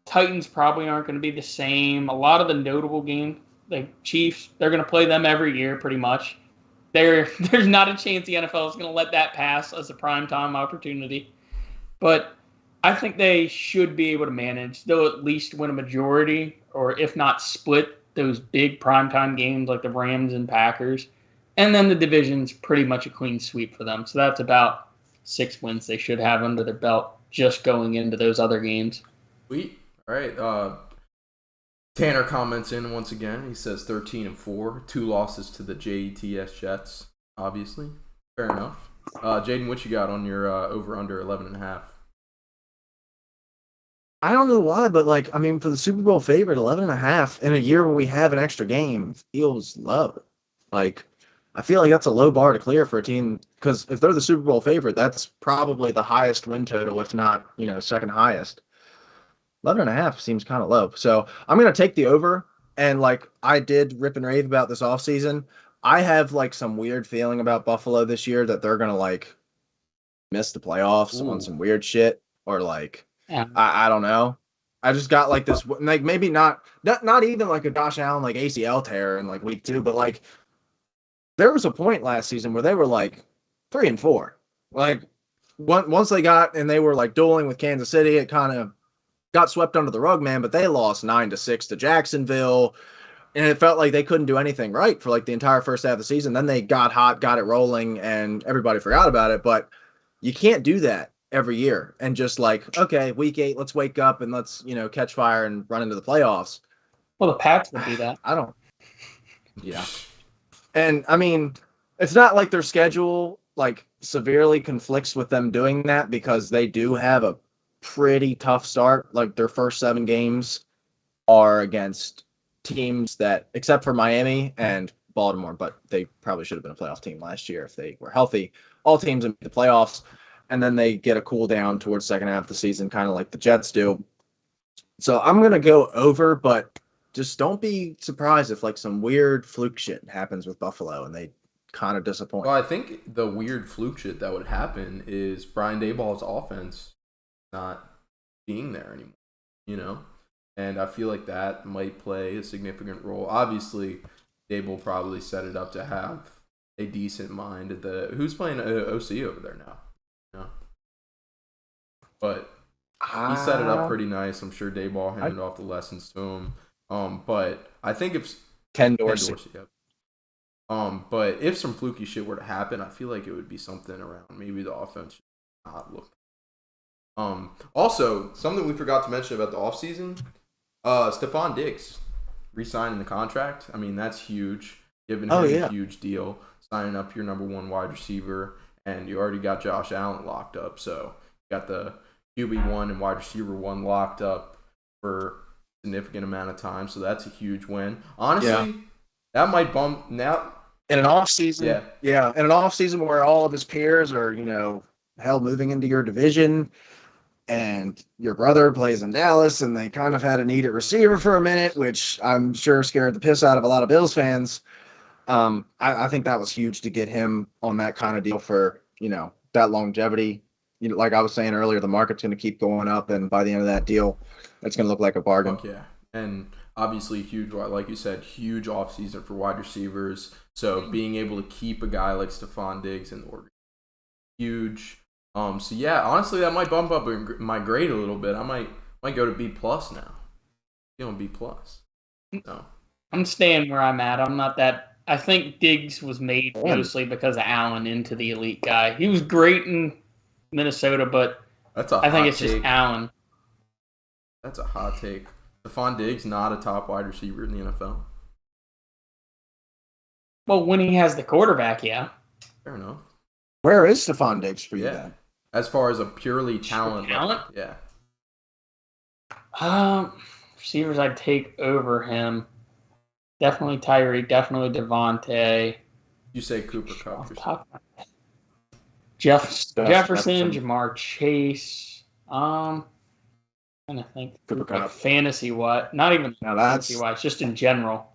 Titans probably aren't going to be the same. A lot of the notable games, like Chiefs, they're going to play them every year pretty much. There's not a chance the NFL is going to let that pass as a primetime opportunity. But I think they should be able to manage. They'll at least win a majority, or if not split those big primetime games like the Rams and Packers. And then the division's pretty much a clean sweep for them. So that's about 6 wins they should have under their belt just going into those other games. Sweet. All right. Tanner comments in once again. He says 13-4, 2 losses to the JETS Jets, obviously. Fair enough. Jaden, what you got on your over-under 11.5? I don't know why, but for the Super Bowl favorite, 11.5 in a year where we have an extra game feels low. I feel like that's a low bar to clear for a team, because if they're the Super Bowl favorite, that's probably the highest win total, if not, second highest. 11.5 seems kind of low. So I'm going to take the over. And I did rip and rave about this offseason, I have some weird feeling about Buffalo this year that they're going to miss the playoffs on some weird shit, or like Yeah. I don't know. I just got like this, like maybe not even like a Josh Allen like ACL tear in like week 2, but like there was a point last season where they were like 3-4. Like once they got and they were like dueling with Kansas City, it kind of got swept under the rug, man. But they lost 9-6 to Jacksonville, and it felt like they couldn't do anything right for like the entire first half of the season. Then they got hot, got it rolling, and everybody forgot about it. But you can't do that every year and just like, okay, week 8, let's wake up and let's, catch fire and run into the playoffs. Well, the Pats would do that. I don't. Yeah. And I mean, it's not like their schedule like severely conflicts with them doing that, because they do have a pretty tough start. Like their first 7 games are against teams that, except for Miami and Baltimore, but they probably should have been a playoff team last year if they were healthy. All teams in the playoffs, and then they get a cool down towards second half of the season, kind of like the Jets do. So I'm going to go over, but just don't be surprised if like some weird fluke shit happens with Buffalo and they kind of disappoint. Well, I think the weird fluke shit that would happen is Brian Daboll's offense not being there anymore, And I feel like that might play a significant role. Obviously, Daboll probably set it up to have a decent mind at who's playing OC over there now? But he set it up pretty nice. I'm sure Daboll handed off the lessons to him. But I think if Ken Dorsey. Yep. But if some fluky shit were to happen, I feel like it would be something around maybe the offense should not look. Also, something we forgot to mention about the offseason, Stephon Diggs re-signing the contract. I mean, that's huge. Giving him a huge deal, signing up your number 1 wide receiver, and you already got Josh Allen locked up. So you got the QB1 and wide receiver 1 locked up for a significant amount of time. So that's a huge win. Honestly, that might bump now. In an offseason, in an offseason where all of his peers are, moving into your division, and your brother plays in Dallas, and they kind of had a need at receiver for a minute, which I'm sure scared the piss out of a lot of Bills fans. I think that was huge to get him on that kind of deal for, that longevity. Like I was saying earlier, the market's going to keep going up, and by the end of that deal, it's going to look like a bargain. Yeah, and obviously huge, like you said, huge offseason for wide receivers. So being able to keep a guy like Stephon Diggs in the order, huge. So yeah, honestly, that might bump up my grade a little bit. I might go to B+ now. Feeling B+. No, I'm staying where I'm at. I'm not that. I think Diggs was made mostly because of Allen into the elite guy. He was great in Minnesota, but I think it's just Allen. That's a hot take. Stephon Diggs not a top wide receiver in the NFL. Well, when he has the quarterback, yeah. Fair enough. Where is Stephon Diggs for you then? As far as a purely talent? Yeah. Receivers I'd take over him. Definitely Tyree, definitely Devontae. You say Cooper Kupp. Jefferson, Jamar Chase. I'm trying to think. Cooper Kupp. Fantasy what? Not even fantasy wise, just in general.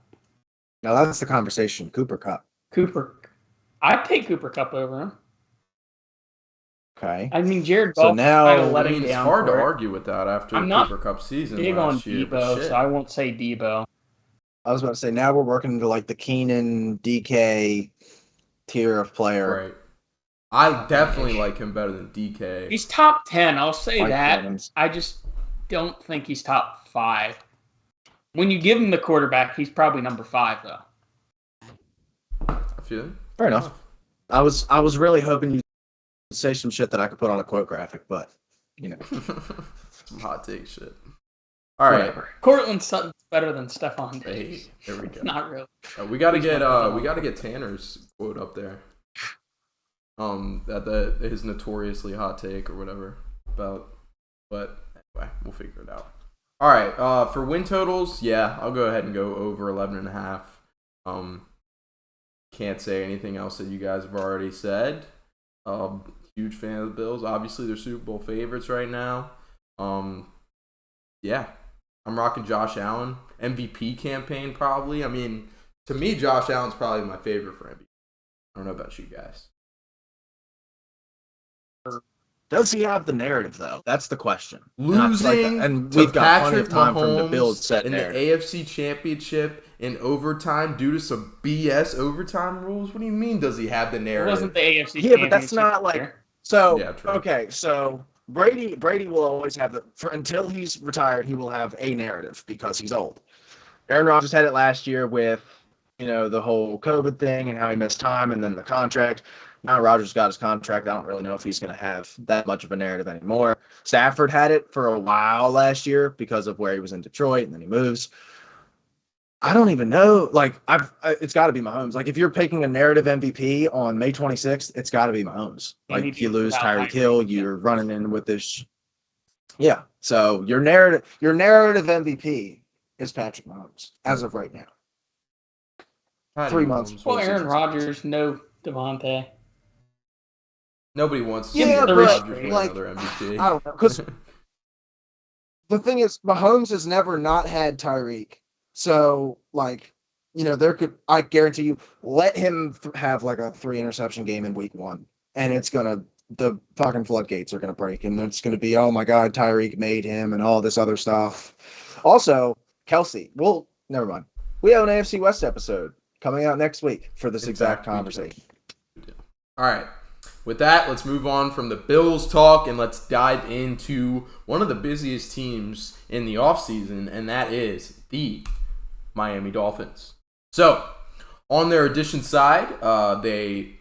Now that's the conversation. Cooper Kupp. I'd take Cooper Kupp over him. Okay. I mean, Jared Goff kind of let him down. It's hard to argue with that after Cooper Kupp's season. Big on Debo, so I won't say Debo. I was about to say, now we're working into like the Keenan, DK tier of player. Right. I definitely like him better than DK. He's top 10, I'll say that. Evans. I just don't think he's top 5. When you give him the quarterback, he's probably number 5, though. I feel it. Fair enough. I was really hoping you'd say some shit that I could put on a quote graphic, but, Some hot take shit. All right. Whatever. Cortland Sutton's better than Stephon Diggs. Hey, there we go. Not really. We gotta get Tanner's quote up there. That his notoriously hot take or whatever about, but anyway, we'll figure it out. All right. For win totals, I'll go ahead and go over 11.5. Can't say anything else that you guys have already said. Huge fan of the Bills. Obviously, they're Super Bowl favorites right now. I'm rocking Josh Allen. MVP campaign, probably. I mean, to me, Josh Allen's probably my favorite for MVP. I don't know about you guys. Does he have the narrative though? That's the question. Losing and to we've got plenty Patrick of time for him to build Mahomes set in narrative. the AFC Championship in overtime due to some BS overtime rules. What do you mean? Does he have the It narrative? wasn't the AFC. Yeah, but that's not like year. so. Yeah, true. Okay, so Brady will always have until he's retired. He will have a narrative because he's old. Aaron Rodgers had it last year with the whole COVID thing and how he missed time, and then the contract. Now Rodgers got his contract. I don't really know if he's going to have that much of a narrative anymore. Stafford had it for a while last year because of where he was in Detroit, and then he moves. I don't even know. Like, it's got to be Mahomes. Like, if you're picking a narrative MVP on May 26th, it's got to be Mahomes. Like, you lose Tyreek Hill, you're running in with this. Yeah. So your narrative MVP is Patrick Mahomes as of right now. 3 months. Well, Aaron Rodgers, no Devontae. Nobody wants to Yeah, see Aaron but, Rodgers win like, another MVP. I don't know. Because the thing is, Mahomes has never not had Tyreek. So, like, I guarantee you, let him have like a 3 interception game in week 1. And the fucking floodgates are going to break. And it's going to be, oh my God, Tyreek made him and all this other stuff. Also, Kelsey, never mind. We have an AFC West episode coming out next week for this exact conversation. All right. With that, let's move on from the Bills talk and let's dive into one of the busiest teams in the offseason, and that is the Miami Dolphins. So, on their addition side, they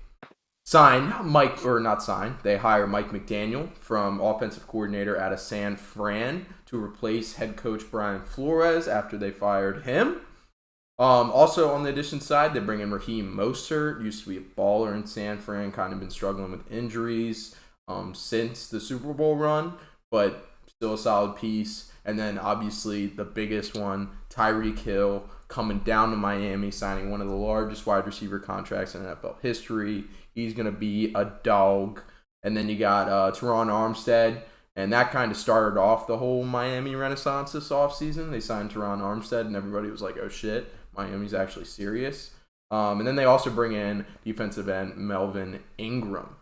hire Mike McDaniel from offensive coordinator out of San Fran to replace head coach Brian Flores after they fired him. Also on the addition side, they bring in Raheem Mostert, used to be a baller in San Fran, kind of been struggling with injuries since the Super Bowl run, but still a solid piece. And then obviously the biggest one, Tyreek Hill, coming down to Miami, signing one of the largest wide receiver contracts in NFL history. He's going to be a dog. And then you got Teron Armstead, and that kind of started off the whole Miami renaissance this offseason. They signed Teron Armstead, and everybody was like, oh shit, Miami's actually serious. And then they also bring in defensive end Melvin Ingram.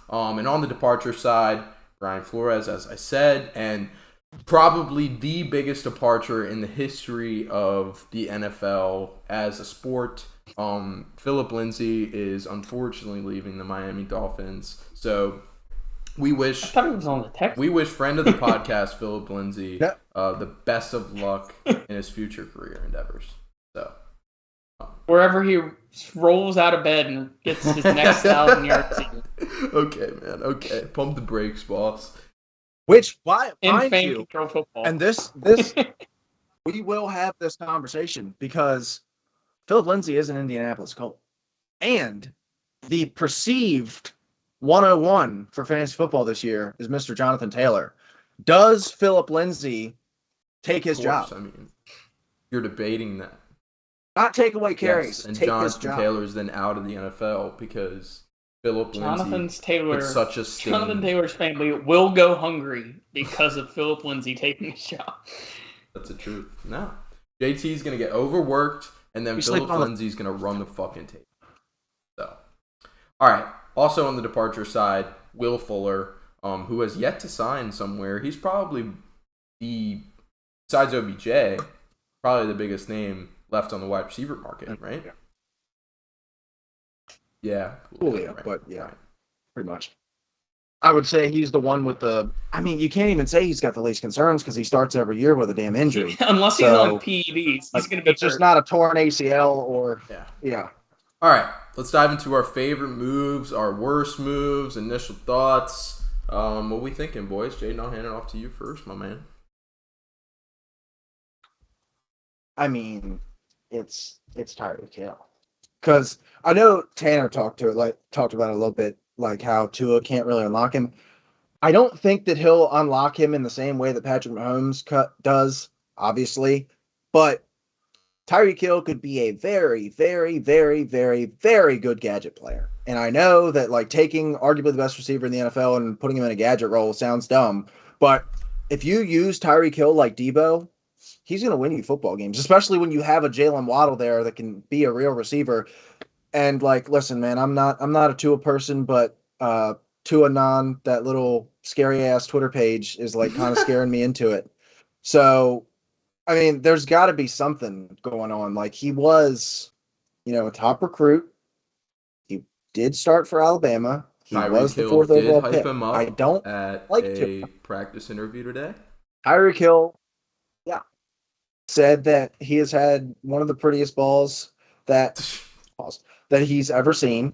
And on the departure side, Brian Flores, as I said, and probably the biggest departure in the history of the NFL as a sport. Philip Lindsay is unfortunately leaving the Miami Dolphins. So we wish friend of the podcast, Philip Lindsay, the best of luck in his future career endeavors. So wherever he rolls out of bed and gets his next 1,000-yard season. Okay, man. Okay, pump the brakes, boss. Which, mind fan you, control football. And this we will have this conversation because Philip Lindsay is an Indianapolis Colt. And the perceived 101 for fantasy football this year is Mr. Jonathan Taylor. Does Philip Lindsay take his job? I mean, you're debating that. Not take away carries. Yes, and take Jonathan his job. Taylor's then out of the NFL because Philip Lindsay Taylor, such a sting. Jonathan Taylor's family will go hungry because of Philip Lindsay taking his job. That's the truth. No. JT's going to get overworked, and then Philip Lindsay's going to run the fucking tape. So, all right. Also on the departure side, Will Fuller, who has yet to sign somewhere. He's probably besides OBJ, probably the biggest name left on the wide receiver market, right? Yeah. Julio, right. but yeah, right. Pretty much. I would say he's the one with you can't even say he's got the least concerns because he starts every year with a damn injury. Unless he's on PEDs, he's going to be It's just not a torn ACL or... Yeah. All right, let's dive into our favorite moves, our worst moves, initial thoughts. What we thinking, boys? Jaden, I'll hand it off to you first, my man. I mean, it's Tyreek Hill. Because I know Tanner talked about it a little bit, like how Tua can't really unlock him. I don't think that he'll unlock him in the same way that Patrick Mahomes does, obviously. But Tyreek Hill could be a very, very, very, very, very good gadget player. And I know that taking arguably the best receiver in the NFL and putting him in a gadget role sounds dumb. But if you use Tyreek Hill like Debo, he's going to win you football games, especially when you have a Jalen Waddle there that can be a real receiver. And listen, man, I'm not a Tua person, but Tuanon, that little scary ass Twitter page, is like kind of scaring me into it. So, I mean, there's got to be something going on. Like, he was, a top recruit. He did start for Alabama. He was the 4th did overall hype pick. him up I don't at like a to. practice interview today. Tyreek Hill, yeah, said that he has had one of the prettiest balls that he's ever seen.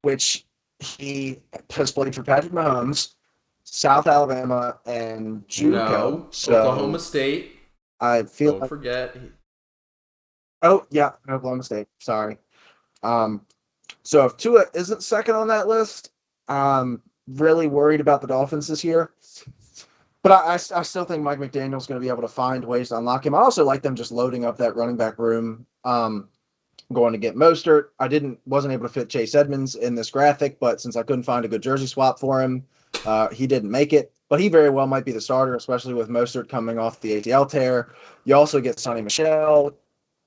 Which he has played for Patrick Mahomes, South Alabama, and JUCO. No, So Oklahoma State. I feel Don't forget. Oh yeah, Oklahoma State. Sorry. So if Tua isn't second on that list, I'm really worried about the Dolphins this year. But I still think Mike McDaniel's going to be able to find ways to unlock him. I also like them just loading up that running back room. Going to get Mostert. Wasn't able to fit Chase Edmonds in this graphic, but since I couldn't find a good jersey swap for him, he didn't make it. But he very well might be the starter, especially with Mostert coming off the ACL tear. You also get Sonny Michel.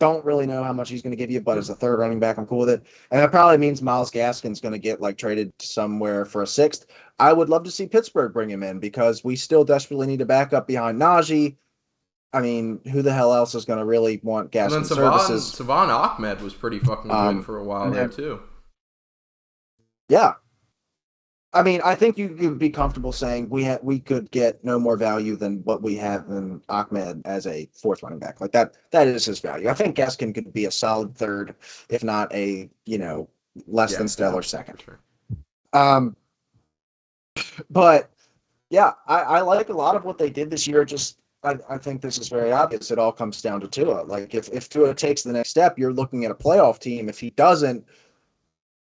Don't really know how much he's going to give you, but as a third running back, I'm cool with it. And that probably means Myles Gaskin's going to get traded somewhere for a 6th. I would love to see Pittsburgh bring him in because we still desperately need a backup behind Najee. I mean, who the hell else is going to really want Gaskin's services? Savon Ahmed was pretty fucking good for a while there, too. Yeah. I mean, I think you'd be comfortable saying we could get no more value than what we have in Ahmed as a 4th running back. Like that is his value. I think Gaskin could be a solid 3rd, if not a, less than stellar 2nd. Sure. But yeah, I like a lot of what they did this year. Just I think this is very obvious. It all comes down to Tua. Like if Tua takes the next step, you're looking at a playoff team. If he doesn't,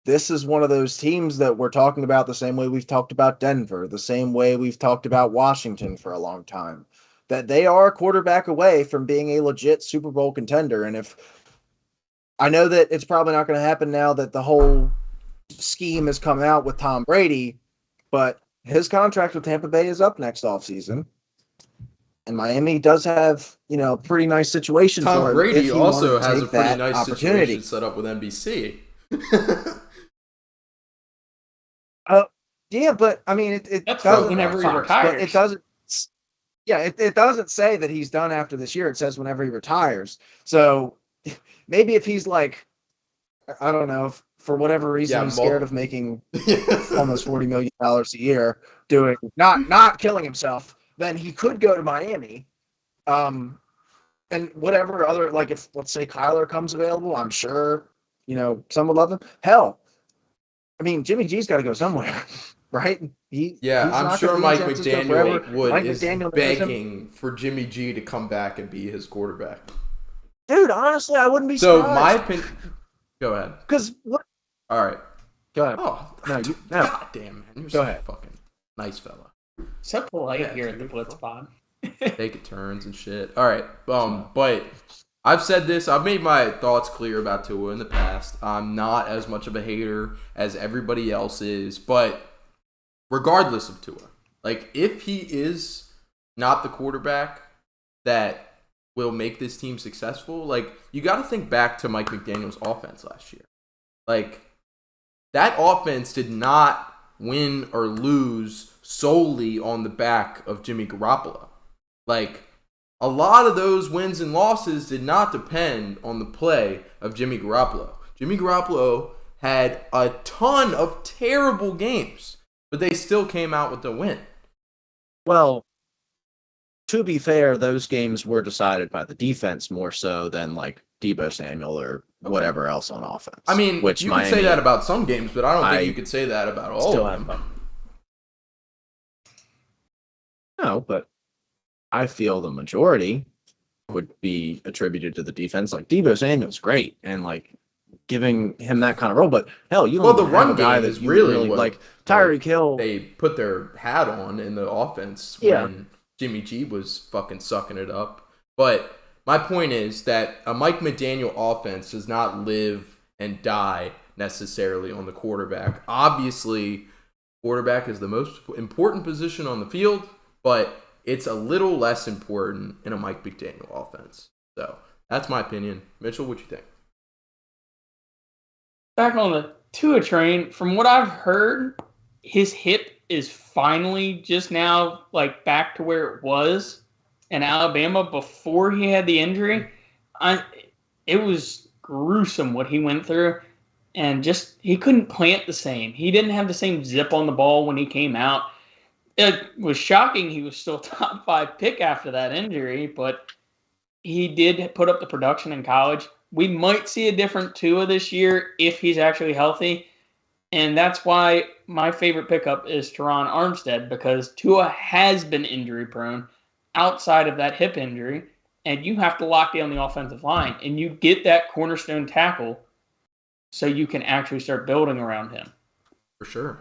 this is one of those teams that we're talking about the same way we've talked about Denver, the same way we've talked about Washington for a long time, that they are a quarterback away from being a legit Super Bowl contender. And if I know that it's probably not going to happen now that the whole scheme has come out with Tom Brady, but his contract with Tampa Bay is up next offseason. And Miami does have, a pretty nice situation for him. Tom Brady also has a pretty nice situation set up with NBC. Yeah, but I mean, it doesn't. Whenever he retires, but it doesn't. Yeah, it doesn't say that he's done after this year. It says whenever he retires. So maybe if he's I don't know, if for whatever reason he's scared of making almost $40 million a year, doing not killing himself, then he could go to Miami. And whatever other if let's say Kyler comes available, I'm sure some would love him. Hell, I mean Jimmy G's got to go somewhere. Right? I'm sure Mike McDaniel is begging for Jimmy G to come back and be his quarterback. Dude, honestly, I wouldn't be surprised. So my opinion. Go ahead. Because what? All right. Go ahead. Oh no! God damn, man! You're so fucking nice fella. So polite here at the Blitz Pod. Taking turns and shit. All right. But I've said this. I've made my thoughts clear about Tua in the past. I'm not as much of a hater as everybody else is, but regardless of Tua, if he is not the quarterback that will make this team successful, you got to think back to Mike McDaniel's offense last year. That offense did not win or lose solely on the back of Jimmy Garoppolo. A lot of those wins and losses did not depend on the play of Jimmy Garoppolo. Jimmy Garoppolo had a ton of terrible games, but they still came out with the win. Well, to be fair, those games were decided by the defense more so than Deebo Samuel or whatever else on offense. I mean, you could say that about some games, but I don't think you could say that about all of them. No, but I feel the majority would be attributed to the defense. Deebo Samuel's great, and giving him that kind of role. But hell, you don't the run game is really what, Tyreek Hill. They put their hat on in the offense when Jimmy G was fucking sucking it up. But my point is that a Mike McDaniel offense does not live and die necessarily on the quarterback. Obviously, quarterback is the most important position on the field, but it's a little less important in a Mike McDaniel offense. So that's my opinion. Mitchell, what you think? Back on the Tua train, from what I've heard, his hip is finally just now like back to where it was in Alabama before he had the injury. It was gruesome what he went through, and just he couldn't plant the same. He didn't have the same zip on the ball when he came out. It was shocking he was still top 5 pick after that injury, but he did put up the production in college. We might see a different Tua this year if he's actually healthy. And that's why my favorite pickup is Teron Armstead, because Tua has been injury prone outside of that hip injury, and you have to lock down the offensive line, and you get that cornerstone tackle so you can actually start building around him. For sure.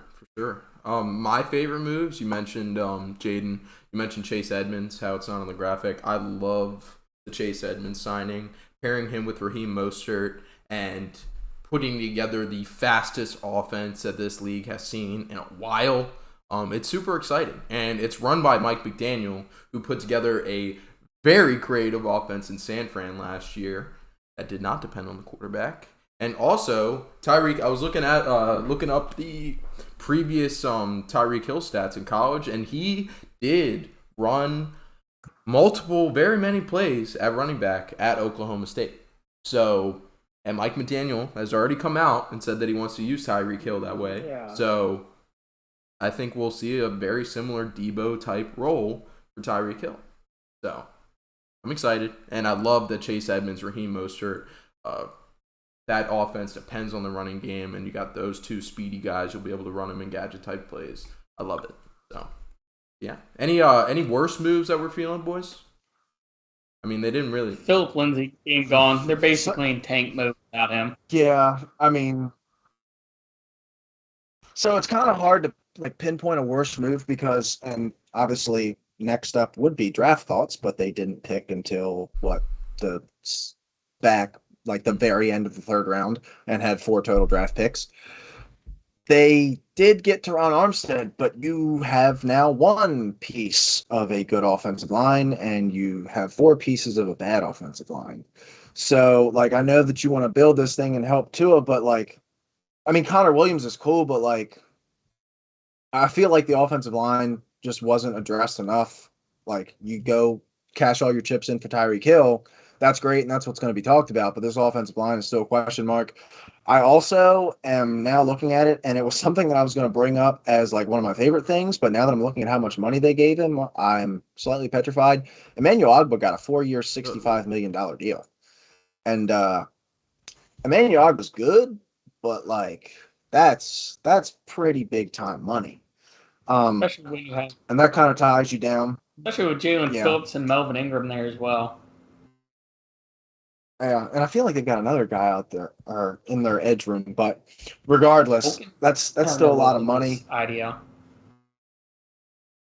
My favorite moves, you mentioned Jaden, you mentioned Chase Edmonds, how it's not on the graphic. I love the Chase Edmonds signing, pairing him with Raheem Mostert and putting together the fastest offense that this league has seen in a while. It's super exciting, and it's run by Mike McDaniel, who put together a very creative offense in San Fran last year that did not depend on the quarterback. And also, Tyreek, I was looking up the previous Tyreek Hill stats in college, and he did run very many plays at running back at Oklahoma State. So, and Mike McDaniel has already come out and said that he wants to use Tyreek Hill that way. Yeah. So, I think we'll see a very similar Debo-type role for Tyreek Hill. So, I'm excited, and I love that Chase Edmonds, Raheem Mostert, that offense depends on the running game, and you got those two speedy guys. You'll be able to run them in gadget-type plays. I love it. So, yeah. Any worse moves that we're feeling, boys? I mean, they didn't really. Philip Lindsay being gone, they're basically in tank mode without him. Yeah, I mean, so it's kind of hard to pinpoint a worse move because, and obviously next up would be draft thoughts, but they didn't pick until the very end of the third round and had 4 total draft picks. They did get Teron Armstead, but you have now 1 piece of a good offensive line and you have 4 pieces of a bad offensive line. So, I know that you want to build this thing and help Tua, but, Connor Williams is cool, but, I feel like the offensive line just wasn't addressed enough. You go cash all your chips in for Tyreek Hill, that's great, and that's what's going to be talked about, but this offensive line is still a question mark. I also am now looking at it, and it was something that I was going to bring up as one of my favorite things, but now that I'm looking at how much money they gave him, I'm slightly petrified. Emmanuel Ogbah got a 4-year, $65 million deal. And Emmanuel Ogbah's good, but that's pretty big time money. Especially when you have, and that kind of ties you down. especially with Jalen Phillips and Melvin Ingram there as well. Yeah, and I feel like they've got another guy out there or in their edge room, but regardless, that's still a lot of money. Idea.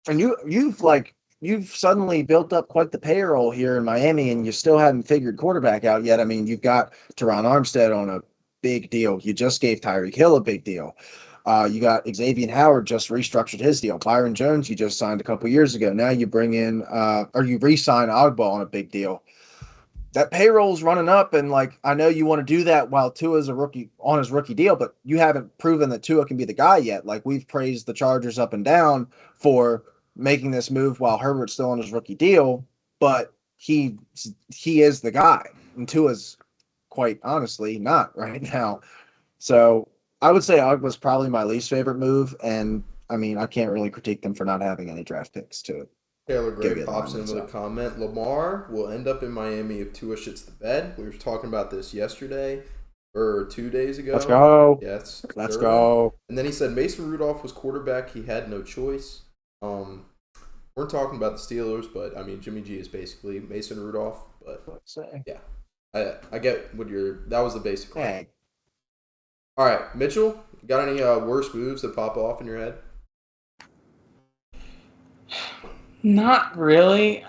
And you've suddenly built up quite the payroll here in Miami, and you still haven't figured quarterback out yet. I mean, you've got Teron Armstead on a big deal. You just gave Tyreek Hill a big deal. You got Xavier Howard just restructured his deal. Byron Jones you just signed a couple years ago. Now you bring in you re-sign Ogbah on a big deal. That payroll's running up, and I know you want to do that while Tua's a rookie on his rookie deal, but you haven't proven that Tua can be the guy yet. We've praised the Chargers up and down for making this move while Herbert's still on his rookie deal, but he is the guy, and Tua's quite honestly not right now. So I would say Ogbah's probably my least favorite move, and I mean I can't really critique them for not having any draft picks to it. Taylor Gray pops in with a comment. Lamar will end up in Miami if Tua shits the bed. We were talking about this yesterday or 2 days ago. Let's go. Yes. Let's go. And then he said Mason Rudolph was quarterback. He had no choice. We're talking about the Steelers, but I mean Jimmy G is basically Mason Rudolph. But yeah, I get what that was the basic. Hey. All right, Mitchell, you got any worse moves that pop off in your head? Not really.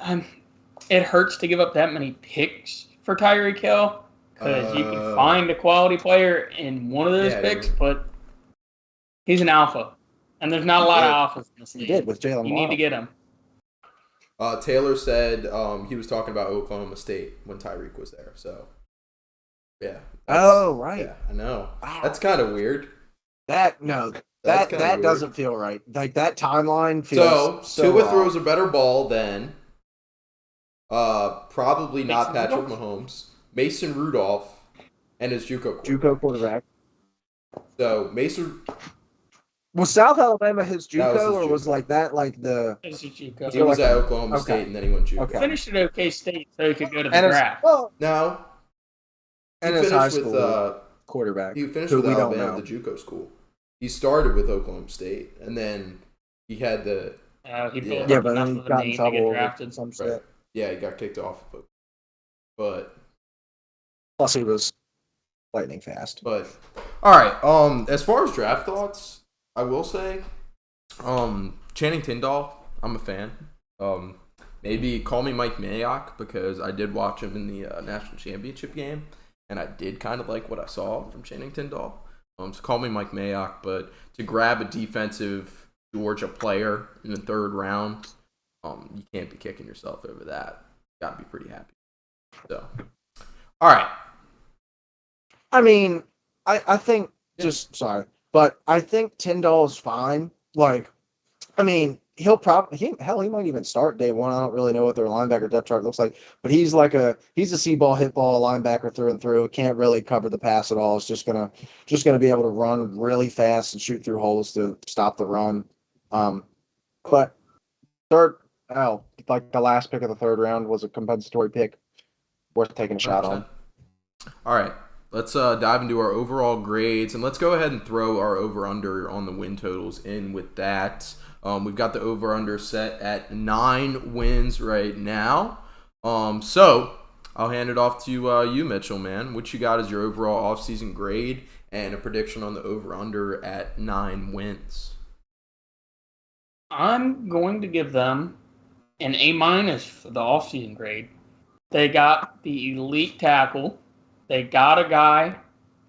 It hurts to give up that many picks for Tyreek Hill because you can find a quality player in one of those picks, but he's an alpha, and there's not a lot of alphas in this league. He did with Jalen. You need to get him. Taylor said he was talking about Oklahoma State when Tyreek was there. So, yeah. Oh, right. Yeah, I know. Wow. That's kind of weird. That no, That's that kind of that weird. doesn't feel right. Like that timeline feels so Tua wrong. throws a better ball than probably not Mason Patrick Rudolph? Mahomes, Mason Rudolph, and his JUCO quarterback. JUCO quarterback. So Mason, Was South Alabama his that was JUCO his or was JUCO. like that like the? As a He JUCO. was like at a- Oklahoma okay. State and then he went JUCO. Okay. Finished at OK State so he could go to the And his draft. well, Now he and his high finished with school quarterback. he finished who with we don't Alabama know. at the JUCO school. He started with Oklahoma State and then he had the He built Yeah, up but enough then he of a got in name to trouble get with drafted. some right. shit. Yeah, he got kicked off of it. But Plus, he was lightning fast. all right. As far as draft thoughts, I will say, Channing Tindall, I'm a fan. Maybe call me Mike Mayock because I did watch him in the national championship game, and I did kind of like what I saw from Channing Tindall. So call me Mike Mayock, but to grab a defensive Georgia player in the 3rd round, you can't be kicking yourself over that. Got to be pretty happy. So, all right. I mean, I think but I think Tyndall is fine. Like, I mean, he might even start day one. I don't really know what their linebacker depth chart looks like, but he's a see ball, hit ball linebacker through and through. Can't really cover the pass at all. It's just gonna be able to run really fast and shoot through holes to stop the run. But like the last pick of the 3rd round was a compensatory pick, worth taking a shot on. 100%. All right, let's dive into our overall grades, and let's go ahead and throw our over-under on the win totals in with that. We've got the over-under set at 9 wins right now. So I'll hand it off to you, Mitchell, man. What you got as your overall offseason grade and a prediction on the over-under at 9 wins? I'm going to give them an A- for the offseason grade. They got the elite tackle. They got a guy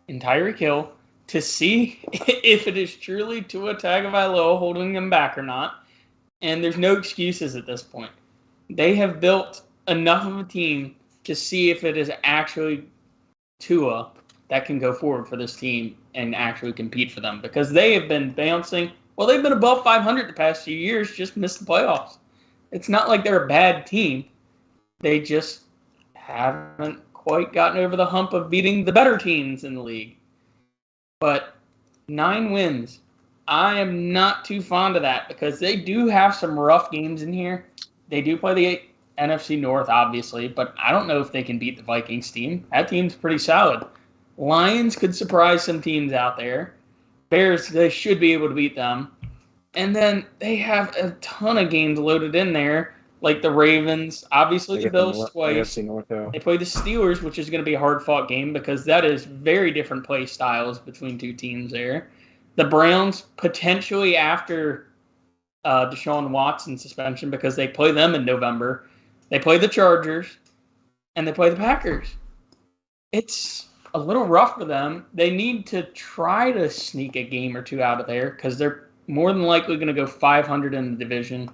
in Tyreek Hill to see if it is truly Tua Tagovailoa holding them back or not. And there's no excuses at this point. They have built enough of a team to see if it is actually Tua that can go forward for this team and actually compete for them. Because they have been bouncing. Well, they've been above 500 the past few years, just missed the playoffs. It's not like they're a bad team. They just haven't quite gotten over the hump of beating the better teams in the league. But 9 wins, I am not too fond of that because they do have some rough games in here. They do play the NFC North, obviously, but I don't know if they can beat the Vikings team. That team's pretty solid. Lions could surprise some teams out there. Bears, they should be able to beat them. And then they have a ton of games loaded in there, like the Ravens, obviously the Bills twice. They play the Steelers, which is going to be a hard-fought game because that is very different play styles between two teams there. The Browns, potentially after Deshaun Watson suspension because they play them in November. They play the Chargers, and they play the Packers. It's a little rough for them. They need to try to sneak a game or two out of there because they're more than likely going to go 500 in the division.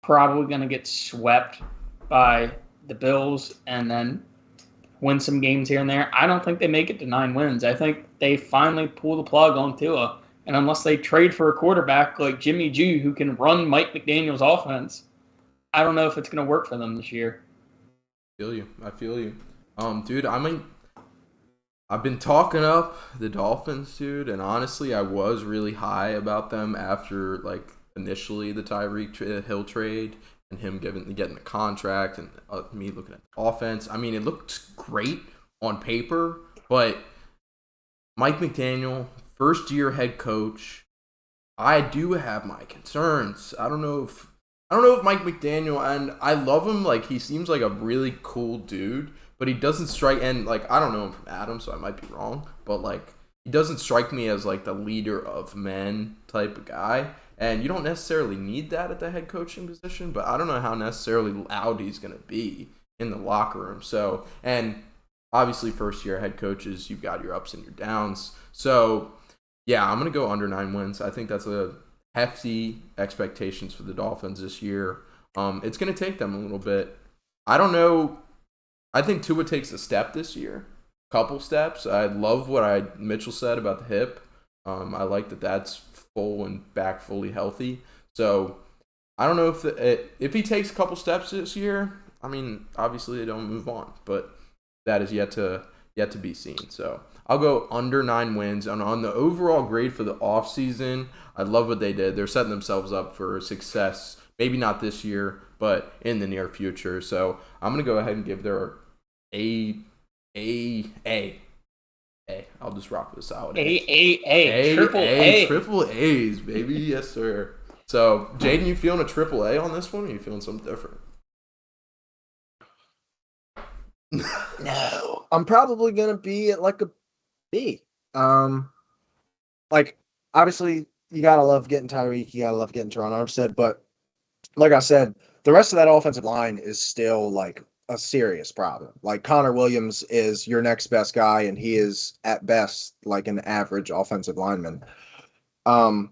Probably going to get swept by the Bills and then win some games here and there. I don't think they make it to 9 wins. I think they finally pull the plug on Tua. And unless they trade for a quarterback like Jimmy G who can run Mike McDaniel's offense, I don't know if it's going to work for them this year. I feel you. Dude, I've been talking up the Dolphins, dude, and honestly, I was really high about them after, like, initially the Tyreek Hill trade and him getting the contract and me looking at the offense. I mean, it looked great on paper, but Mike McDaniel, first-year head coach, I do have my concerns. I don't know if Mike McDaniel, and I love him, like, he seems like a really cool dude, but he doesn't strike, and, like, I don't know him from Adam, so I might be wrong, but, like, he doesn't strike me as, like, the leader of men type of guy, and you don't necessarily need that at the head coaching position, but I don't know how necessarily loud he's going to be in the locker room, so, and obviously first-year head coaches, you've got your ups and your downs, so, yeah, I'm going to go under 9 wins. I think that's a hefty expectations for the Dolphins this year. It's going to take them a little bit. I don't know. I think Tua takes a step this year, couple steps. I love what Mitchell said about the hip. I like that that's full and back fully healthy. So I don't know if he takes a couple steps this year. I mean, obviously they don't move on, but that is yet to be seen. So I'll go under 9 wins. And on the overall grade for the offseason, I love what they did. They're setting themselves up for success. Maybe not this year, but in the near future. So I'm gonna go ahead and give their A. I'll just rock with a solid A. Triple A. Triple A's, baby. Yes, sir. So, Jaden, you feeling a triple A on this one, or are you feeling something different? No, I'm probably gonna be at like a B. Like obviously you gotta love getting Tyreek, you gotta love getting Teron Armstead, but like I said, the rest of that offensive line is still like a serious problem. Like Connor Williams is your next best guy, and he is at best like an average offensive lineman. And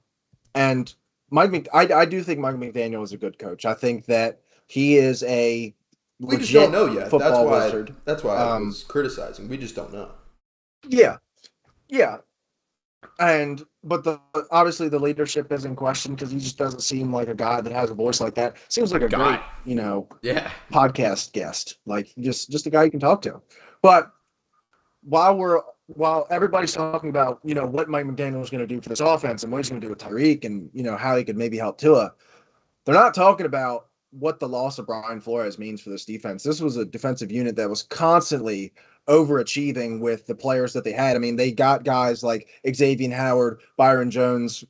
I do think Mike McDaniel is a good coach. I think that he is a we just don't know yet. Wizard. That's why I was criticizing. We just don't know. Yeah. But obviously the leadership is in question because he just doesn't seem like a guy that has a voice like that. Seems like a great, podcast guest, like just a guy you can talk to. But while everybody's talking about what Mike McDaniel is going to do for this offense and what he's going to do with Tyreek and how he could maybe help Tua, they're not talking about what the loss of Brian Flores means for this defense. This was a defensive unit that was constantly overachieving with the players that they had. I mean, they got guys like Xavier Howard, Byron Jones,